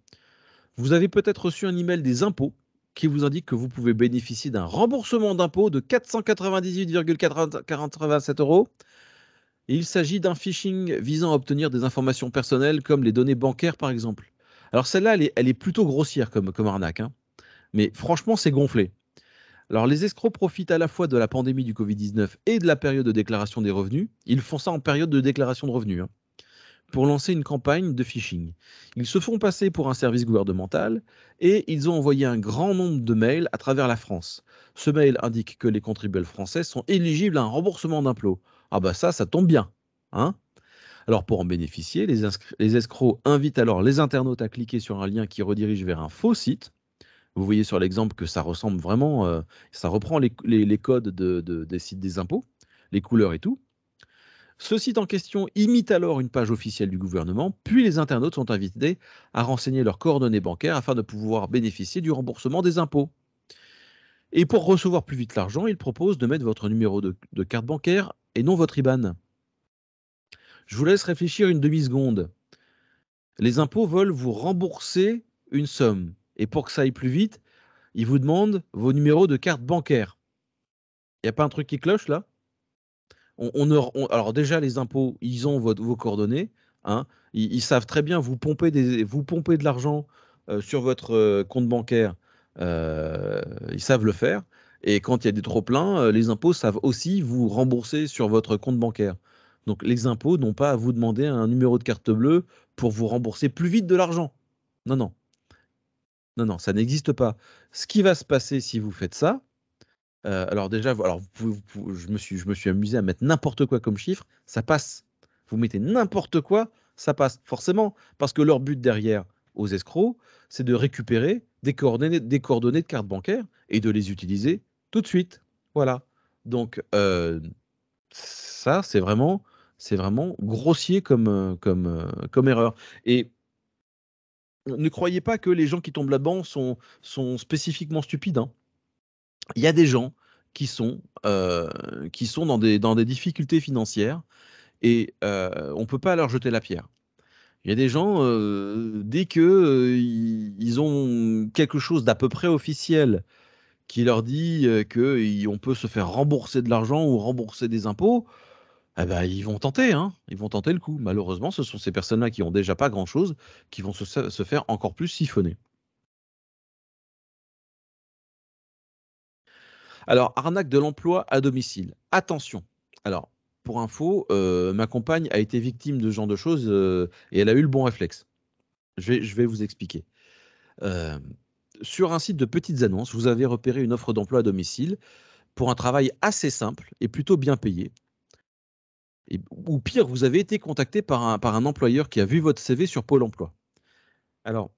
Vous avez peut-être reçu un email des impôts qui vous indique que vous pouvez bénéficier d'un remboursement d'impôts de 498,87 euros. Et il s'agit d'un phishing visant à obtenir des informations personnelles comme les données bancaires par exemple. Alors celle-là, elle est plutôt grossière comme arnaque, hein. Mais franchement, c'est gonflé. Alors les escrocs profitent à la fois de la pandémie du Covid-19 et de la période de déclaration des revenus. Ils font ça en période de déclaration de revenus, hein, pour lancer une campagne de phishing. Ils se font passer pour un service gouvernemental et ils ont envoyé un grand nombre de mails à travers la France. Ce mail indique que les contribuables français sont éligibles à un remboursement d'impôts. Ah bah ça tombe bien, hein. Alors pour en bénéficier, les escrocs invitent alors les internautes à cliquer sur un lien qui redirige vers un faux site. Vous voyez sur l'exemple que ça ressemble vraiment, ça reprend les codes des sites des impôts, les couleurs et tout. Ce site en question imite alors une page officielle du gouvernement, puis les internautes sont invités à renseigner leurs coordonnées bancaires afin de pouvoir bénéficier du remboursement des impôts. Et pour recevoir plus vite l'argent, ils proposent de mettre votre numéro de carte bancaire et non votre IBAN. Je vous laisse réfléchir une demi-seconde. Les impôts veulent vous rembourser une somme. Et pour que ça aille plus vite, ils vous demandent vos numéros de carte bancaire. Il n'y a pas un truc qui cloche là? Alors déjà, les impôts, ils ont vos coordonnées, hein. Ils savent très bien vous pomper de l'argent sur votre compte bancaire. Ils savent le faire. Et quand il y a des trop-pleins, les impôts savent aussi vous rembourser sur votre compte bancaire. Donc les impôts n'ont pas à vous demander un numéro de carte bleue pour vous rembourser plus vite de l'argent. Non, non, non, non, ça n'existe pas. Ce qui va se passer si vous faites ça, alors déjà, alors je me suis amusé à mettre n'importe quoi comme chiffre, ça passe. Vous mettez n'importe quoi, ça passe. Forcément, parce que leur but derrière, aux escrocs, c'est de récupérer des coordonnées de carte bancaire et de les utiliser tout de suite. Voilà. Donc, ça, c'est vraiment grossier comme erreur. Et ne croyez pas que les gens qui tombent là-dedans sont spécifiquement stupides, hein. Il y a des gens qui sont dans des difficultés financières et on ne peut pas leur jeter la pierre. Il y a des gens, dès que ils ont quelque chose d'à peu près officiel qui leur dit qu'on peut se faire rembourser de l'argent ou rembourser des impôts, eh ben, ils vont tenter, hein, ils vont tenter le coup. Malheureusement, ce sont ces personnes-là qui ont déjà pas grand-chose qui vont se faire encore plus siphonner. Alors, arnaque de l'emploi à domicile. Attention. Alors, pour info, ma compagne a été victime de ce genre de choses et elle a eu le bon réflexe. Je vais vous expliquer. Euh, sur un site de petites annonces, vous avez repéré une offre d'emploi à domicile pour un travail assez simple et plutôt bien payé. Ou pire, vous avez été contacté par un employeur qui a vu votre CV sur Pôle emploi. Alors,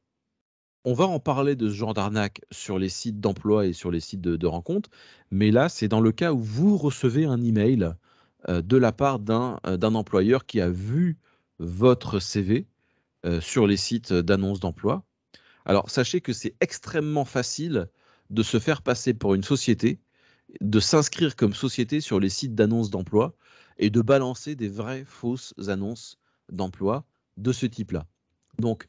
on va en parler de ce genre d'arnaque sur les sites d'emploi et sur les sites de rencontres, mais là, c'est dans le cas où vous recevez un email de la part d'un employeur qui a vu votre CV sur les sites d'annonces d'emploi. Alors, sachez que c'est extrêmement facile de se faire passer pour une société, de s'inscrire comme société sur les sites d'annonces d'emploi et de balancer des vraies fausses annonces d'emploi de ce type-là. Donc,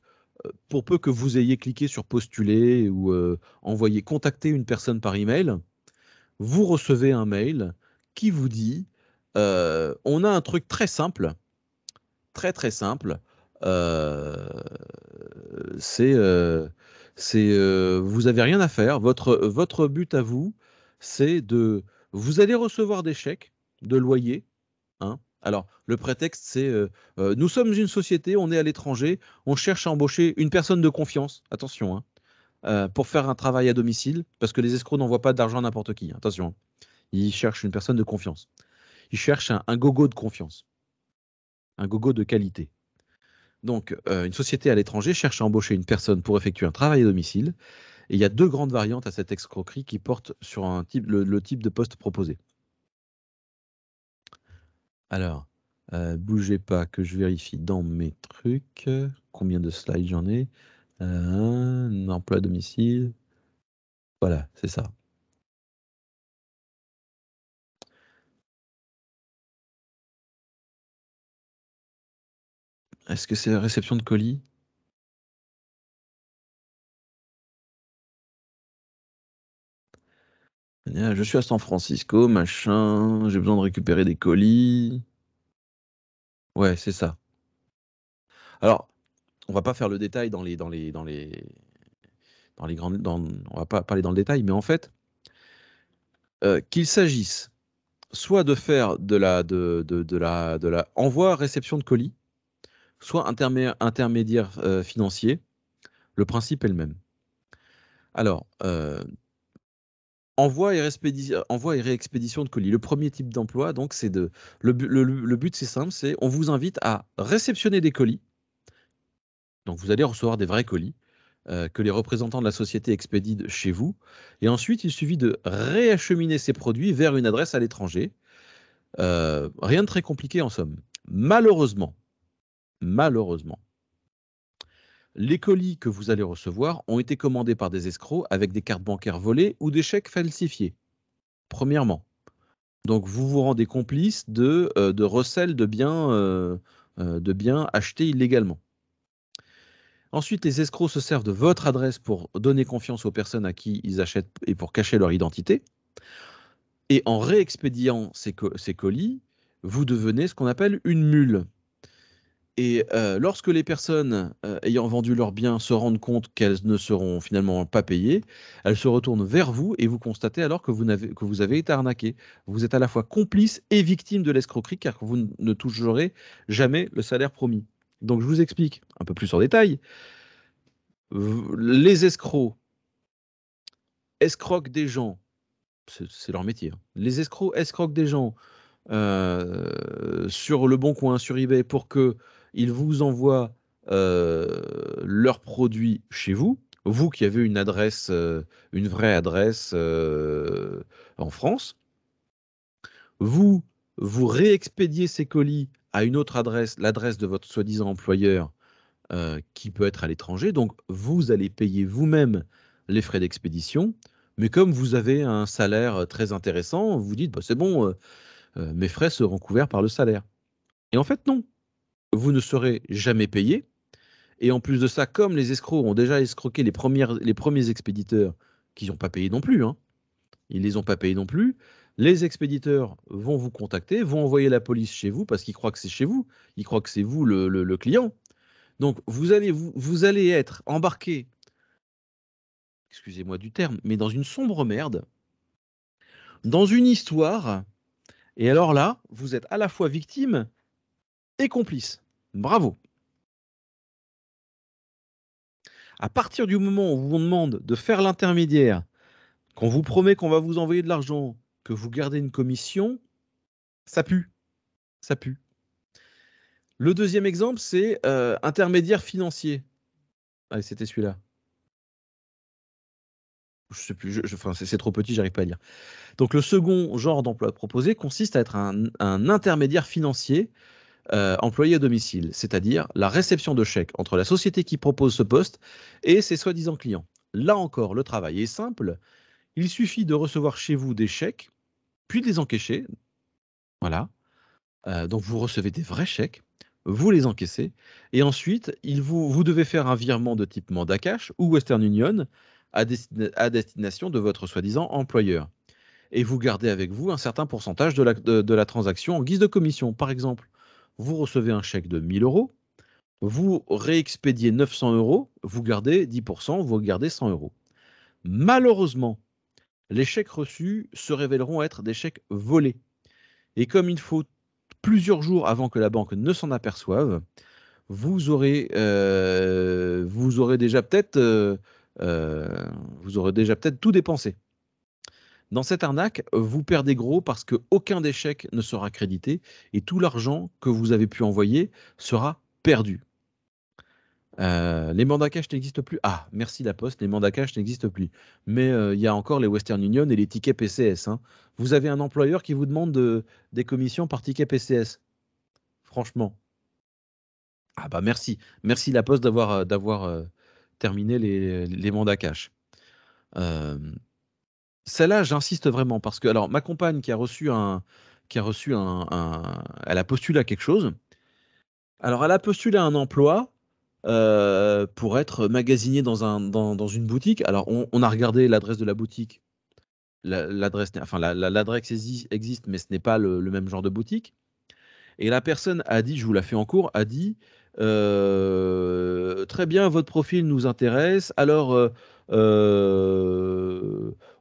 pour peu que vous ayez cliqué sur postuler ou envoyer contacter une personne par email, vous recevez un mail qui vous dit on a un truc très simple, très très simple. euh, c'est vous avez rien à faire. Votre but à vous, c'est vous allez recevoir des chèques de loyer, hein. Alors, le prétexte, c'est nous sommes une société, on est à l'étranger, on cherche à embaucher une personne de confiance. Attention, hein, pour faire un travail à domicile, parce que les escrocs n'envoient pas d'argent à n'importe qui, hein. Attention, hein. Ils cherchent une personne de confiance. Ils cherchent un gogo de confiance, un gogo de qualité. Donc, une société à l'étranger cherche à embaucher une personne pour effectuer un travail à domicile. Et il y a deux grandes variantes à cette escroquerie qui portent sur le type de poste proposé. Alors, bougez pas que je vérifie dans mes trucs. Combien de slides j'en ai? Un emploi à domicile. Voilà, c'est ça. Est-ce que c'est la réception de colis? Je suis à San Francisco, machin, j'ai besoin de récupérer des colis. Ouais, c'est ça. Alors, on va pas faire le détail dans les grandes, on va pas parler dans le détail, mais en fait, qu'il s'agisse soit de faire de la envoi-réception de colis, soit intermédiaire financier, le principe est le même. Alors, envoi et réexpédition de colis. Le premier type d'emploi, donc, le but, c'est simple, c'est on vous invite à réceptionner des colis. Donc, vous allez recevoir des vrais colis que les représentants de la société expédient chez vous. Et ensuite, il suffit de réacheminer ces produits vers une adresse à l'étranger. Rien de très compliqué en somme. Malheureusement, les colis que vous allez recevoir ont été commandés par des escrocs avec des cartes bancaires volées ou des chèques falsifiés. Premièrement. Donc vous vous rendez complice de recel de biens achetés illégalement. Ensuite, les escrocs se servent de votre adresse pour donner confiance aux personnes à qui ils achètent et pour cacher leur identité. Et en réexpédiant ces colis, vous devenez ce qu'on appelle une mule. Et lorsque les personnes ayant vendu leurs biens se rendent compte qu'elles ne seront finalement pas payées, elles se retournent vers vous et vous constatez alors que vous avez été arnaqué. Vous êtes à la fois complice et victime de l'escroquerie car vous ne toucherez jamais le salaire promis. Donc je vous explique un peu plus en détail. Les escrocs escroquent des gens, c'est leur métier, hein. Les escrocs escroquent des gens sur Le Bon Coin, sur eBay, pour qu'ils vous envoient leurs produits chez vous. Vous qui avez une adresse, une vraie adresse en France, vous réexpédiez ces colis à une autre adresse, l'adresse de votre soi-disant employeur, qui peut être à l'étranger. Donc, vous allez payer vous-même les frais d'expédition. Mais comme vous avez un salaire très intéressant, vous dites, bah, c'est bon, mes frais seront couverts par le salaire. Et en fait, non. Vous ne serez jamais payé. Et en plus de ça, comme les escrocs ont déjà escroqué les premiers expéditeurs qui n'ont pas payé non plus, hein, ils ne les ont pas payés non plus, les expéditeurs vont vous contacter, vont envoyer la police chez vous parce qu'ils croient que c'est chez vous, ils croient que c'est vous le client. Donc vous allez être embarqué, excusez-moi du terme, mais dans une sombre merde, dans une histoire, et alors là, vous êtes à la fois victime et complice. Bravo. À partir du moment où on vous demande de faire l'intermédiaire, qu'on vous promet qu'on va vous envoyer de l'argent, que vous gardez une commission, ça pue. Ça pue. Le deuxième exemple, c'est intermédiaire financier. Allez, c'était celui-là. Je sais plus, enfin, c'est trop petit, j'arrive pas à lire. Donc le second genre d'emploi proposé consiste à être un intermédiaire financier employé à domicile, c'est-à-dire la réception de chèques entre la société qui propose ce poste et ses soi-disant clients. Là encore, le travail est simple. Il suffit de recevoir chez vous des chèques, puis de les encaisser. Voilà. Donc vous recevez des vrais chèques, vous les encaissez, et ensuite, vous devez faire un virement de type mandat cash ou Western Union à destination de votre soi-disant employeur. Et vous gardez avec vous un certain pourcentage de la transaction en guise de commission. Par exemple, vous recevez un chèque de 1 000 euros, vous réexpédiez 900 euros, vous gardez 10%, vous gardez 100 euros. Malheureusement, les chèques reçus se révéleront être des chèques volés. Et comme il faut plusieurs jours avant que la banque ne s'en aperçoive, vous aurez déjà peut-être tout dépensé. Dans cette arnaque, vous perdez gros parce qu'aucun des chèques ne sera crédité et tout l'argent que vous avez pu envoyer sera perdu. Les mandats cash n'existent plus. Ah, merci la Poste, les mandats cash n'existent plus. Mais il y a encore les Western Union et les tickets PCS, hein. Vous avez un employeur qui vous demande des commissions par ticket PCS. Franchement. Ah bah merci. Merci la Poste d'avoir terminé les mandats cash. Celle-là, j'insiste vraiment parce que alors ma compagne elle a postulé à quelque chose. Alors elle a postulé à un emploi pour être magasinier dans une boutique. Alors on a regardé l'adresse de la boutique. L'adresse, enfin l'adresse existe, mais ce n'est pas le même genre de boutique. Et la personne a dit, je vous la fais en cours, a dit très bien, votre profil nous intéresse. Alors,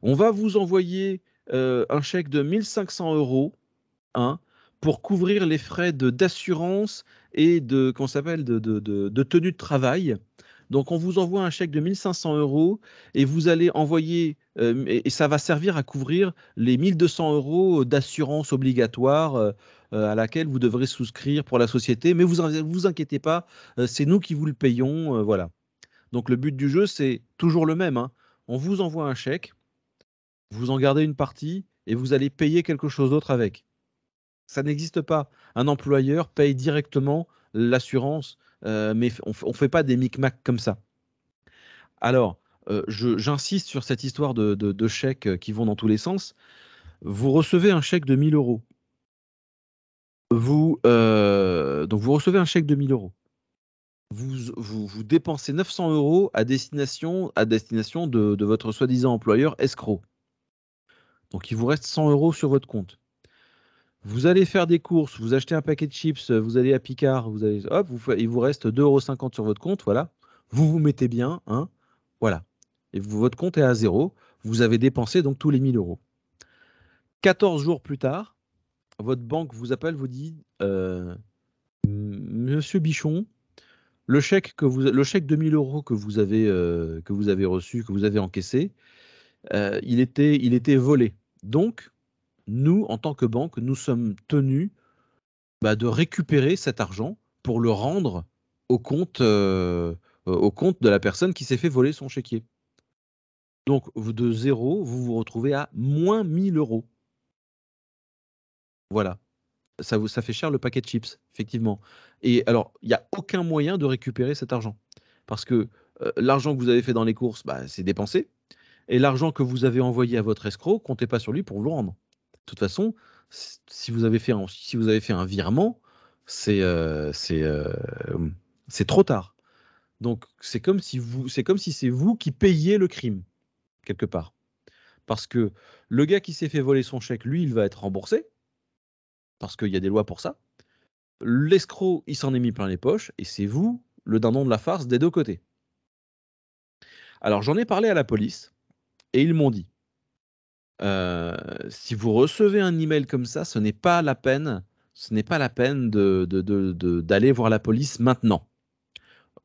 on va vous envoyer un chèque de 1 500 euros, hein, pour couvrir les frais d'assurance et qu'on s'appelle de tenue de travail. Donc, on vous envoie un chèque de 1 500 euros et vous allez envoyer, et ça va servir à couvrir les 1 200 euros d'assurance obligatoire à laquelle vous devrez souscrire pour la société. Mais vous inquiétez pas, c'est nous qui vous le payons. Voilà. Donc, le but du jeu, c'est toujours le même, hein. On vous envoie un chèque, vous en gardez une partie et vous allez payer quelque chose d'autre avec. Ça n'existe pas. Un employeur paye directement l'assurance, mais on ne fait pas des micmacs comme ça. Alors, j'insiste sur cette histoire de chèques qui vont dans tous les sens. Vous recevez un chèque de 1 000 euros. Donc vous recevez un chèque de 1 000 euros. Vous dépensez 900 euros à destination de votre soi-disant employeur escroc. Donc il vous reste 100 euros sur votre compte. Vous allez faire des courses, vous achetez un paquet de chips, vous allez à Picard, hop, il vous reste 2,50 € sur votre compte, voilà. Vous vous mettez bien, hein, voilà. Et votre compte est à zéro. Vous avez dépensé donc tous les 1 000 €. 14 jours plus tard, votre banque vous appelle, vous dit Monsieur Bichon, le chèque de 1 000 € que vous avez reçu, que vous avez encaissé, il était volé. Donc, nous, en tant que banque, nous sommes tenus de récupérer cet argent pour le rendre au compte de la personne qui s'est fait voler son chéquier. Donc, de zéro, vous vous retrouvez à moins 1 000 €. Voilà. Ça fait cher le paquet de chips, effectivement. Et alors, il n'y a aucun moyen de récupérer cet argent. Parce que l'argent que vous avez fait dans les courses, c'est dépensé. Et l'argent que vous avez envoyé à votre escroc, comptez pas sur lui pour vous le rendre. De toute façon, si vous avez fait un virement, c'est c'est trop tard. Donc, c'est comme si c'est vous qui payiez le crime, quelque part. Parce que le gars qui s'est fait voler son chèque, lui, il va être remboursé, parce qu'il y a des lois pour ça. L'escroc, il s'en est mis plein les poches, et c'est vous, le dindon de la farce, des deux côtés. Alors, j'en ai parlé à la police, et ils m'ont dit, si vous recevez un email comme ça, ce n'est pas la peine d'aller voir la police maintenant.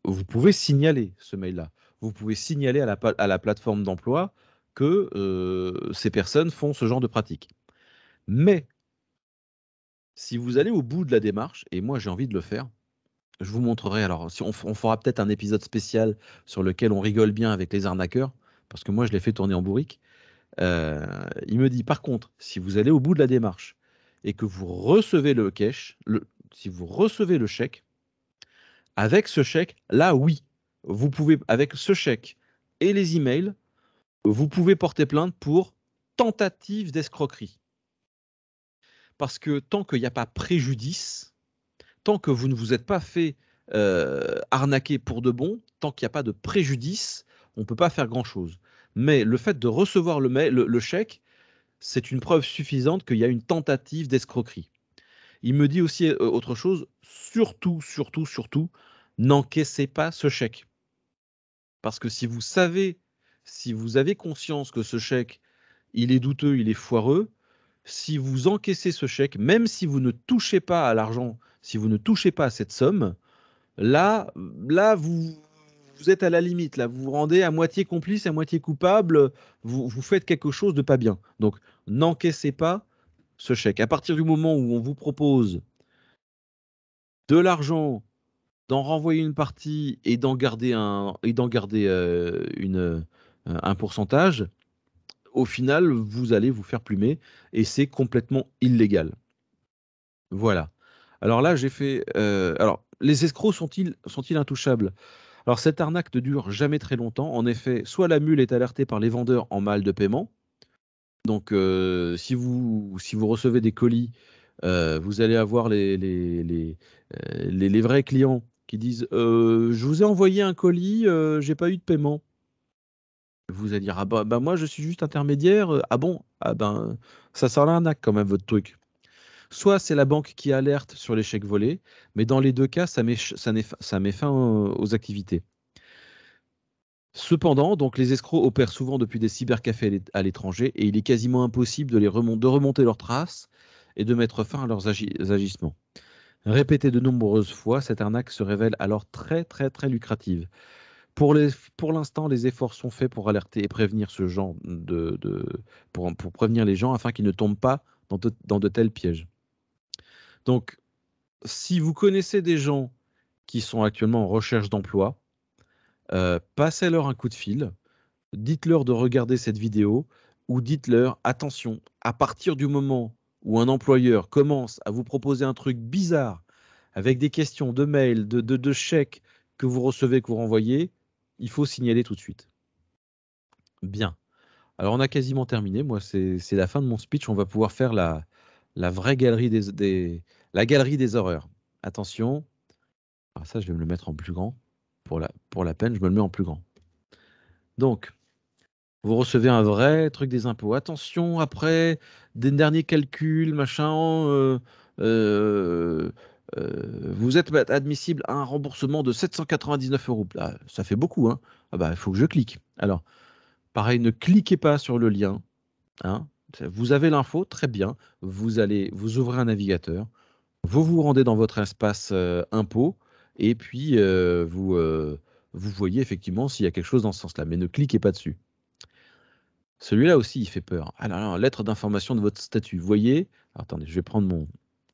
Vous pouvez signaler ce mail-là. Vous pouvez signaler à la plateforme d'emploi que ces personnes font ce genre de pratique. Mais si vous allez au bout de la démarche, et moi j'ai envie de le faire, je vous montrerai. Alors, si on fera peut-être un épisode spécial sur lequel on rigole bien avec les arnaqueurs, parce que moi je l'ai fait tourner en bourrique. Il me dit, par contre, si vous allez au bout de la démarche et que vous recevez le cash, si vous recevez le chèque, avec ce chèque, là, oui, vous pouvez, avec ce chèque et les emails, vous pouvez porter plainte pour tentative d'escroquerie. Parce que tant qu'il n'y a pas préjudice, tant que vous ne vous êtes pas fait arnaquer pour de bon, tant qu'il n'y a pas de préjudice, on ne peut pas faire grand-chose. Mais le fait de recevoir le chèque, c'est une preuve suffisante qu'il y a une tentative d'escroquerie. Il me dit aussi autre chose, surtout, surtout, surtout, n'encaissez pas ce chèque. Parce que si vous avez conscience que ce chèque, il est douteux, il est foireux, si vous encaissez ce chèque, même si vous ne touchez pas à l'argent, si vous ne touchez pas à cette somme, là, vous êtes à la limite. Là, vous vous rendez à moitié complice, à moitié coupable. Vous faites quelque chose de pas bien. Donc, n'encaissez pas ce chèque. À partir du moment où on vous propose de l'argent, d'en renvoyer une partie et d'en garder un pourcentage, au final, vous allez vous faire plumer et c'est complètement illégal. Voilà. Alors là, j'ai fait. Alors, les escrocs sont-ils intouchables? Alors, cette arnaque ne dure jamais très longtemps. En effet, soit la mule est alertée par les vendeurs en mal de paiement. Donc, si vous recevez des colis, vous allez avoir les vrais clients qui disent je vous ai envoyé un colis, j'ai pas eu de paiement. Vous allez dire ah bah moi je suis juste intermédiaire. Ah bon? Ah ben ça sent l'arnaque quand même votre truc. Soit c'est la banque qui alerte sur les chèques volés, mais dans les deux cas, ça met fin aux activités. Cependant, donc les escrocs opèrent souvent depuis des cybercafés à l'étranger et il est quasiment impossible de remonter leurs traces et de mettre fin à leurs agissements. Répétée de nombreuses fois, cette arnaque se révèle alors très très très lucrative. Pour l'instant, les efforts sont faits pour alerter et prévenir ce genre pour prévenir les gens afin qu'ils ne tombent pas dans de tels pièges. Donc, si vous connaissez des gens qui sont actuellement en recherche d'emploi, passez-leur un coup de fil, dites-leur de regarder cette vidéo ou dites-leur attention, à partir du moment où un employeur commence à vous proposer un truc bizarre avec des questions de mail, de chèques que vous recevez, que vous renvoyez, il faut signaler tout de suite. Bien. Alors on a quasiment terminé. Moi, c'est la fin de mon speech. On va pouvoir faire la vraie galerie la galerie des horreurs. Attention. Ah, ça, je vais me le mettre en plus grand. Pour la peine, je me le mets en plus grand. Donc, Vous recevez un vrai truc des impôts. Attention, après, des derniers calculs, machin, euh, vous êtes admissible à un remboursement de 799 euros. Là, ça fait beaucoup, hein. Ah bah, il faut que je clique. Alors, pareil, ne cliquez pas sur le lien, hein. Vous avez l'info, très bien. Vous ouvrez un navigateur, vous vous rendez dans votre espace impôt, et puis vous voyez effectivement s'il y a quelque chose dans ce sens-là. Mais ne cliquez pas dessus. Celui-là aussi, il fait peur. Alors, lettre d'information de votre statut. Vous voyez, alors, attendez, je vais prendre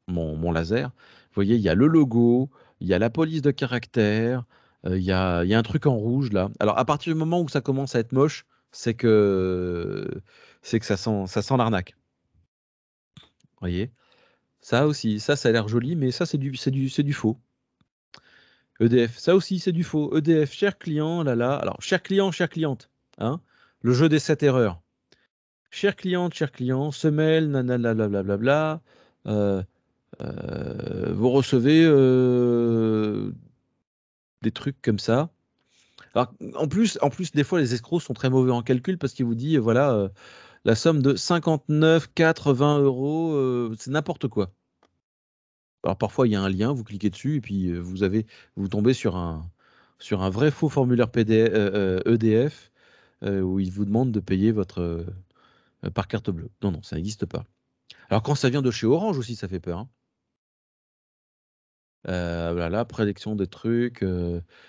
mon laser. Vous voyez, il y a le logo, il y a la police de caractère, il y a un truc en rouge là. Alors, à partir du moment où ça commence à être moche, c'est que ça sent l'arnaque. Vous voyez, ça aussi, ça a l'air joli, mais ça, c'est du faux. EDF, ça aussi, c'est du faux. EDF, cher client, là là. Alors, cher client, chère cliente, hein, le jeu des 7 erreurs. Chère client, semelle, nanana, blablabla, euh, vous recevez des trucs comme ça. Alors, en plus, des fois, les escrocs sont très mauvais en calcul parce qu'ils vous disent, voilà, la somme de 59,80 euros, c'est n'importe quoi. Alors, parfois, il y a un lien, vous cliquez dessus et puis vous tombez sur un vrai faux formulaire EDF où il vous demande de payer par carte bleue. Non, non, ça n'existe pas. Alors quand ça vient de chez Orange aussi, ça fait peur, hein. Voilà, prédiction des trucs.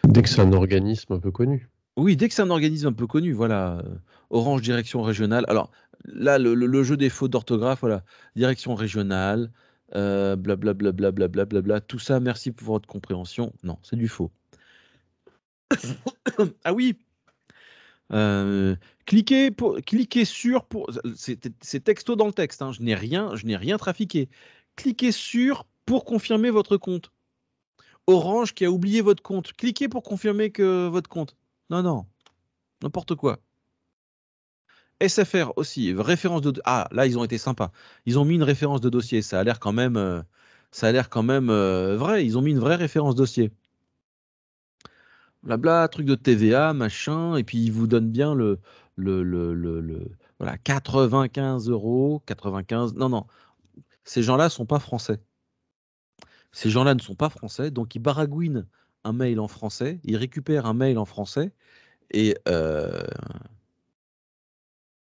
Dès que c'est un organisme un peu connu. Oui, dès que c'est un organisme un peu connu, voilà. Orange Direction Régionale. Alors là, le jeu des fautes d'orthographe, voilà. Direction Régionale, blablabla, blablabla, tout ça, merci pour votre compréhension. Non, c'est du faux. Ah oui, euh, cliquez sur pour. C'est texto dans le texte, hein, je n'ai rien trafiqué. Cliquez sur pour confirmer votre compte. Orange qui a oublié votre compte. Cliquez pour confirmer que votre compte. Non, non, n'importe quoi. SFR aussi, référence de. Ah, là, ils ont été sympas. Ils ont mis une référence de dossier. Ça a l'air quand même vrai. Ils ont mis une vraie référence dossier. Blabla, truc de TVA, machin. Et puis, ils vous donnent bien voilà, 95 euros. 95. Non, non. Ces gens-là sont pas français. Ces gens-là ne sont pas français. Donc, ils baragouinent un mail en français. Ils récupèrent un mail en français. Et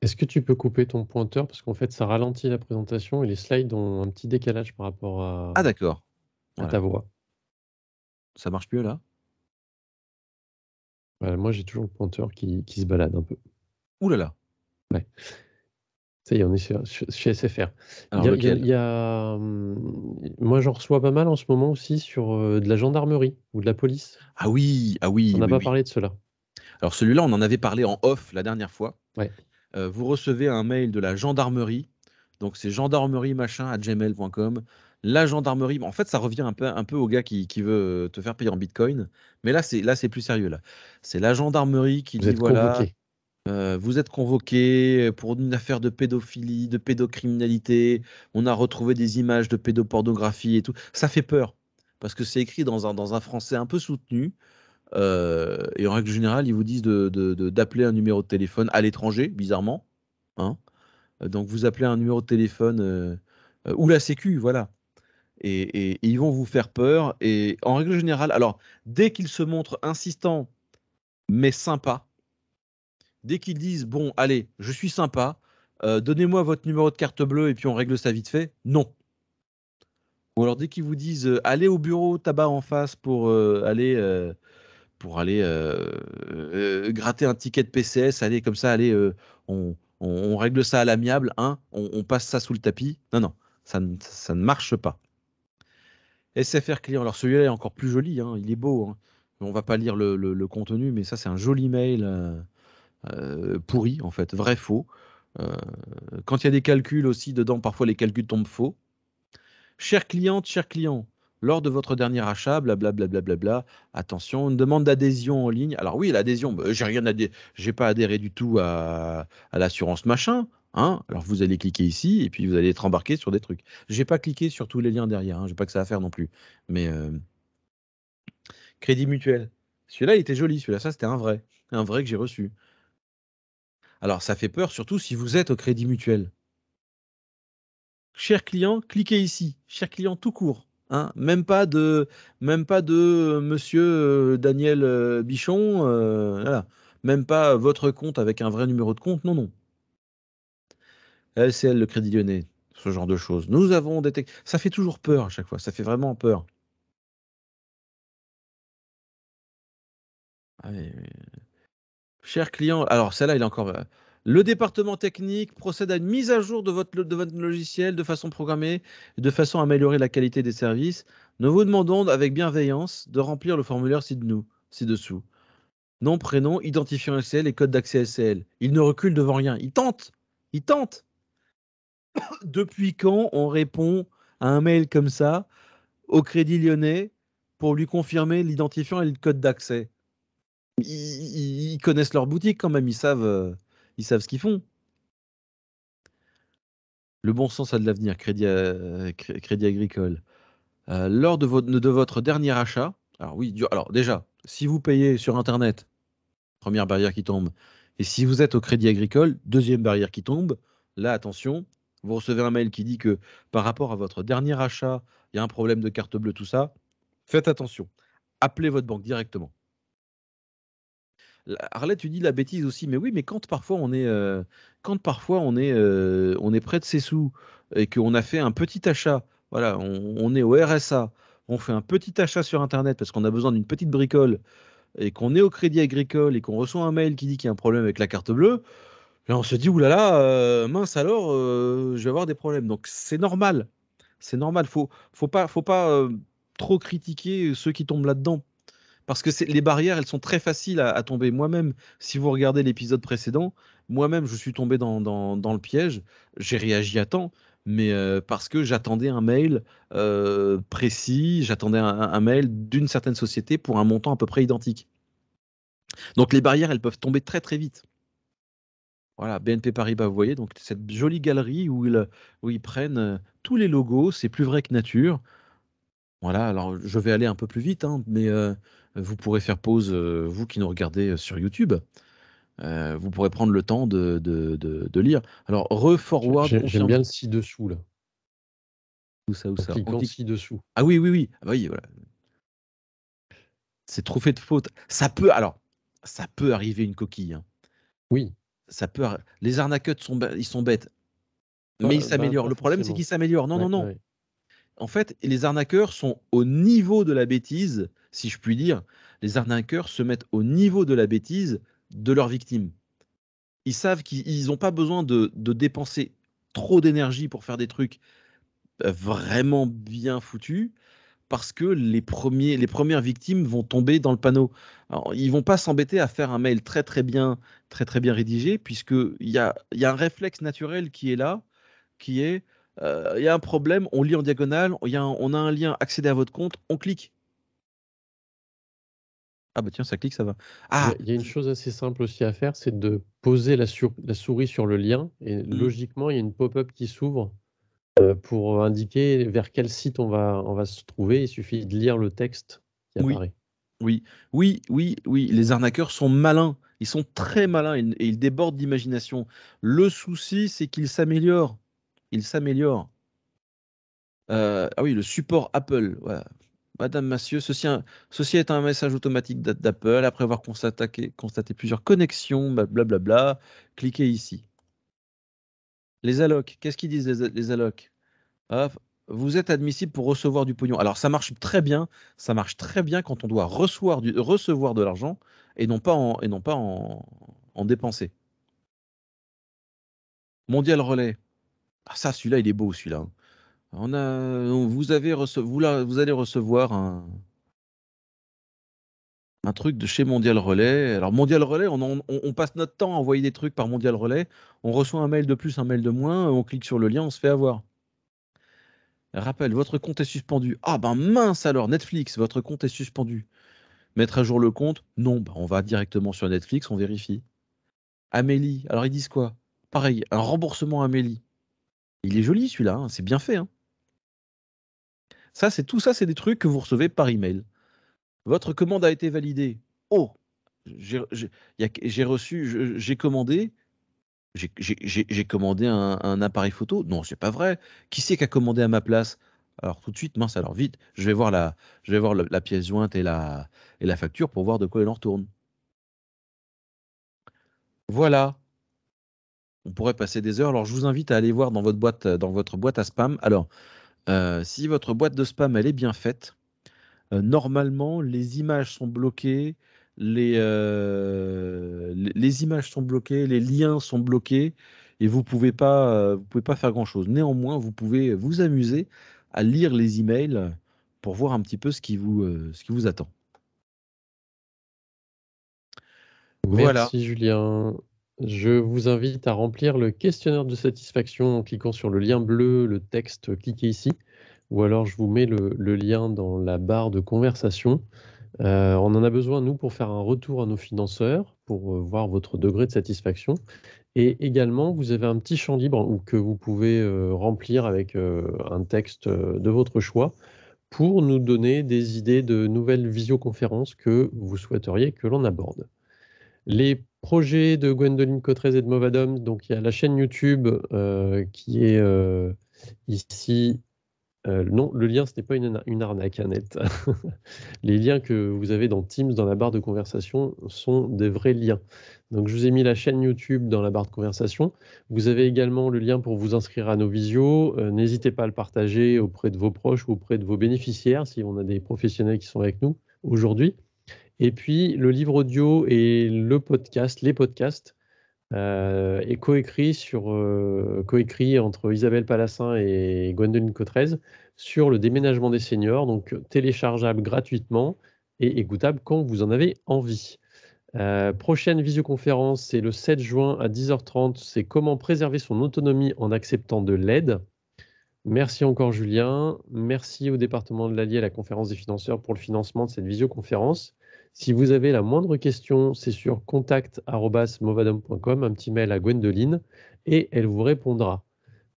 Est-ce que tu peux couper ton pointeur parce qu'en fait ça ralentit la présentation et les slides ont un petit décalage par rapport ah d'accord, à voilà. ta voix. Ça marche mieux là? Voilà, moi j'ai toujours le pointeur qui se balade un peu. Ouh là là. Ouais. Ça y est, on est chez SFR. Alors lequel? Moi j'en reçois pas mal en ce moment aussi sur de la gendarmerie ou de la police. Ah oui, ah On oui, n'a oui, pas oui. parlé de cela. Alors celui-là, on en avait parlé en off la dernière fois. Ouais. Vous recevez un mail de la gendarmerie. Donc c'est gendarmerie machin à gmail.com. La gendarmerie, en fait, ça revient un peu au gars qui veut te faire payer en bitcoin. Mais là, c'est plus sérieux là. C'est la gendarmerie qui Vous dit êtes voilà, convoqué. vous êtes convoqué pour une affaire de pédophilie, de pédocriminalité. On a retrouvé des images de pédopornographie et tout. Ça fait peur parce que c'est écrit dans un français un peu soutenu. Et en règle générale, ils vous disent d'appeler un numéro de téléphone à l'étranger, bizarrement, hein. Donc vous appelez un numéro de téléphone ou la Sécu, voilà. Et ils vont vous faire peur. Et en règle générale, alors dès qu'ils se montrent insistants mais sympas, dès qu'ils disent bon, allez, je suis sympa, donnez-moi votre numéro de carte bleue et puis on règle ça vite fait, non. Ou alors dès qu'ils vous disent allez au bureau tabac en face pour aller gratter un ticket de PCS, allez comme ça, allez, on règle ça à l'amiable, hein, on passe ça sous le tapis. Non, non, ça ne marche pas. SFR client, alors celui-là est encore plus joli, hein, il est beau, hein. On va pas lire le contenu, mais ça c'est un joli mail pourri en fait, vrai faux. Euh, Quand il y a des calculs aussi dedans, parfois les calculs tombent faux. Cher client, lors de votre dernier achat, blablabla, attention, une demande d'adhésion en ligne. Alors oui, l'adhésion, bah, j'ai pas adhéré du tout à l'assurance machin, hein. Alors vous allez cliquer ici et puis vous allez être embarqué sur des trucs. J'ai pas cliqué sur tous les liens derrière, hein, j'ai pas que ça à faire non plus. Mais Crédit Mutuel. Celui-là, il était joli, celui-là, ça c'était un vrai que j'ai reçu. Alors, ça fait peur, surtout si vous êtes au Crédit Mutuel. Cher client, cliquez ici. Cher client tout court. Hein. Même pas de monsieur Daniel Bichon. Voilà. Même pas votre compte avec un vrai numéro de compte. Non, non. LCL, le Crédit Lyonnais. Ce genre de choses. Nous avons détecté. Ça fait toujours peur à chaque fois. Ça fait vraiment peur. Ah, cher client, alors celle-là, il est encore. Le département technique procède à une mise à jour de votre logiciel de façon programmée, de façon à améliorer la qualité des services. Nous vous demandons avec bienveillance de remplir le formulaire ci-dessous. Nom, prénom, identifiant LCL et code d'accès LCL. Il ne recule devant rien. Il tente. Il tente. Depuis quand on répond à un mail comme ça au Crédit Lyonnais pour lui confirmer l'identifiant et le code d'accès? Ils connaissent leur boutique quand même, ils savent ce qu'ils font. Le bon sens a de l'avenir, Crédit Agricole. Lors de votre dernier achat, alors oui, alors déjà, si vous payez sur Internet, première barrière qui tombe, et si vous êtes au Crédit Agricole, deuxième barrière qui tombe, là, attention, vous recevez un mail qui dit que par rapport à votre dernier achat, il y a un problème de carte bleue, tout ça, faites attention. Appelez votre banque directement. Arlette, tu dis la bêtise aussi, mais oui, mais quand parfois on est près de ses sous et qu'on a fait un petit achat, voilà, on est au RSA, on fait un petit achat sur Internet parce qu'on a besoin d'une petite bricole et qu'on est au Crédit Agricole et qu'on reçoit un mail qui dit qu'il y a un problème avec la carte bleue, là on se dit oulala, mince alors, je vais avoir des problèmes. Donc c'est normal, c'est normal. Faut pas trop critiquer ceux qui tombent là-dedans. Parce que les barrières, elles sont très faciles à tomber. Moi-même, si vous regardez l'épisode précédent, moi-même, je suis tombé dans le piège. J'ai réagi à temps, mais parce que j'attendais un mail précis, j'attendais un mail d'une certaine société pour un montant à peu près identique. Donc les barrières, elles peuvent tomber très très vite. Voilà, BNP Paribas, vous voyez, donc cette jolie galerie où ils prennent tous les logos, c'est plus vrai que nature. Voilà, alors je vais aller un peu plus vite, hein, mais vous pourrez faire pause, vous qui nous regardez sur YouTube, vous pourrez prendre le temps de lire. Alors, re-forward J'aime bien confirme. le ci-dessous, là, Où ça, où en ça? On cliquant clique. ci-dessous. Ah oui, oui, oui. Ah bah oui, voilà. C'est trop fait de fautes. Ça peut arriver une coquille. Hein. Oui, Les arnaqueurs ils sont bêtes, mais ils s'améliorent. pas Le problème, c'est forcément. qu'ils s'améliorent. Non, non, Ouais, non. ouais. En fait, les arnaqueurs sont au niveau de la bêtise, si je puis dire. Les arnaqueurs se mettent au niveau de la bêtise de leurs victimes. Ils savent qu'ils n'ont pas besoin de dépenser trop d'énergie pour faire des trucs vraiment bien foutus, parce que les premières victimes vont tomber dans le panneau. Alors, ils vont pas s'embêter à faire un mail très très bien rédigé, puisqu'il y a un réflexe naturel qui est là, qui est il y a un problème, on lit en diagonale, on a un lien, accéder à votre compte, on clique. Ah bah tiens, ça clique, ça va. Il y a Ah, il y a une chose assez simple aussi à faire, c'est de poser la souris sur le lien et hmm, logiquement, il y a une pop-up qui s'ouvre, pour indiquer vers quel site on va se trouver. Il suffit de lire le texte qui oui, apparaît. oui, oui, oui, oui, les arnaqueurs sont malins. Ils sont très malins et ils débordent d'imagination. Le souci, c'est qu'ils s'améliorent. Ils s'améliorent. Ah oui, le support Apple. Voilà. Madame, monsieur, ceci est un message automatique d'Apple. Après avoir constaté plusieurs connexions, blablabla, cliquez ici. Les allocs, qu'est-ce qu'ils disent les allocs? Hop, vous êtes admissible pour recevoir du pognon. Alors ça marche très bien quand on doit recevoir de l'argent et non pas en dépenser. Mondial Relais. Ah ça, celui-là, il est beau, celui-là. Hein. Vous allez recevoir un truc de chez Mondial Relais. Alors Mondial Relais, on passe notre temps à envoyer des trucs par Mondial Relais. On reçoit un mail de plus, un mail de moins, on clique sur le lien, on se fait avoir. Rappel, votre compte est suspendu. Ah ben mince alors, Netflix, votre compte est suspendu. Mettre à jour le compte? Non, bah, on va directement sur Netflix, on vérifie. Amélie, alors ils disent quoi? Pareil, un remboursement Amélie. Il est joli celui-là, hein, c'est bien fait. Hein. Tout ça, c'est des trucs que vous recevez par email. Votre commande a été validée. Oh, j'ai j'ai- j'ai reçu, j'ai commandé. J'ai commandé un appareil photo. Non, c'est pas vrai. Qui c'est qui a commandé à ma place? Alors tout de suite, mince, alors vite, je vais voir la pièce jointe et la facture pour voir de quoi il en retourne. Voilà. On pourrait passer des heures. Alors je vous invite à aller voir dans votre boîte à spam. Alors, si votre boîte de spam elle est bien faite, normalement les images sont bloquées, les images sont bloquées, les liens sont bloqués et vous pouvez pas faire grand-chose. Néanmoins, vous pouvez vous amuser à lire les emails pour voir un petit peu ce qui vous attend. Voilà. Merci Julien. Je vous invite à remplir le questionnaire de satisfaction en cliquant sur le lien bleu, le texte, cliquez ici, ou alors je vous mets le lien dans la barre de conversation. On en a besoin, nous, pour faire un retour à nos financeurs, pour voir votre degré de satisfaction. Et également, vous avez un petit champ libre ou que vous pouvez remplir avec un texte de votre choix pour nous donner des idées de nouvelles visioconférences que vous souhaiteriez que l'on aborde. Les projets de Gwendoline Cotrez et de Movadom, donc il y a la chaîne YouTube qui est ici. Non, le lien, ce n'est pas une arnaque, Annette. Les liens que vous avez dans Teams, dans la barre de conversation, sont des vrais liens. Donc, je vous ai mis la chaîne YouTube dans la barre de conversation. Vous avez également le lien pour vous inscrire à nos visios. N'hésitez pas à le partager auprès de vos proches ou auprès de vos bénéficiaires, si on a des professionnels qui sont avec nous aujourd'hui. Et puis, le livre audio et le podcast, les podcasts, est coécrit entre Isabelle Palassin et Gwendoline Cotrez sur le déménagement des seniors, donc téléchargeable gratuitement et écoutable quand vous en avez envie. Prochaine visioconférence, c'est le 7 juin à 10h30. C'est comment préserver son autonomie en acceptant de l'aide. Merci encore Julien. Merci au département de l'Allier et à la conférence des financeurs pour le financement de cette visioconférence. Si vous avez la moindre question, c'est sur contact@movadom.com, un petit mail à Gwendoline et elle vous répondra.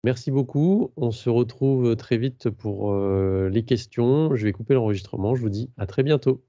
Merci beaucoup. On se retrouve très vite pour les questions. Je vais couper l'enregistrement. Je vous dis à très bientôt.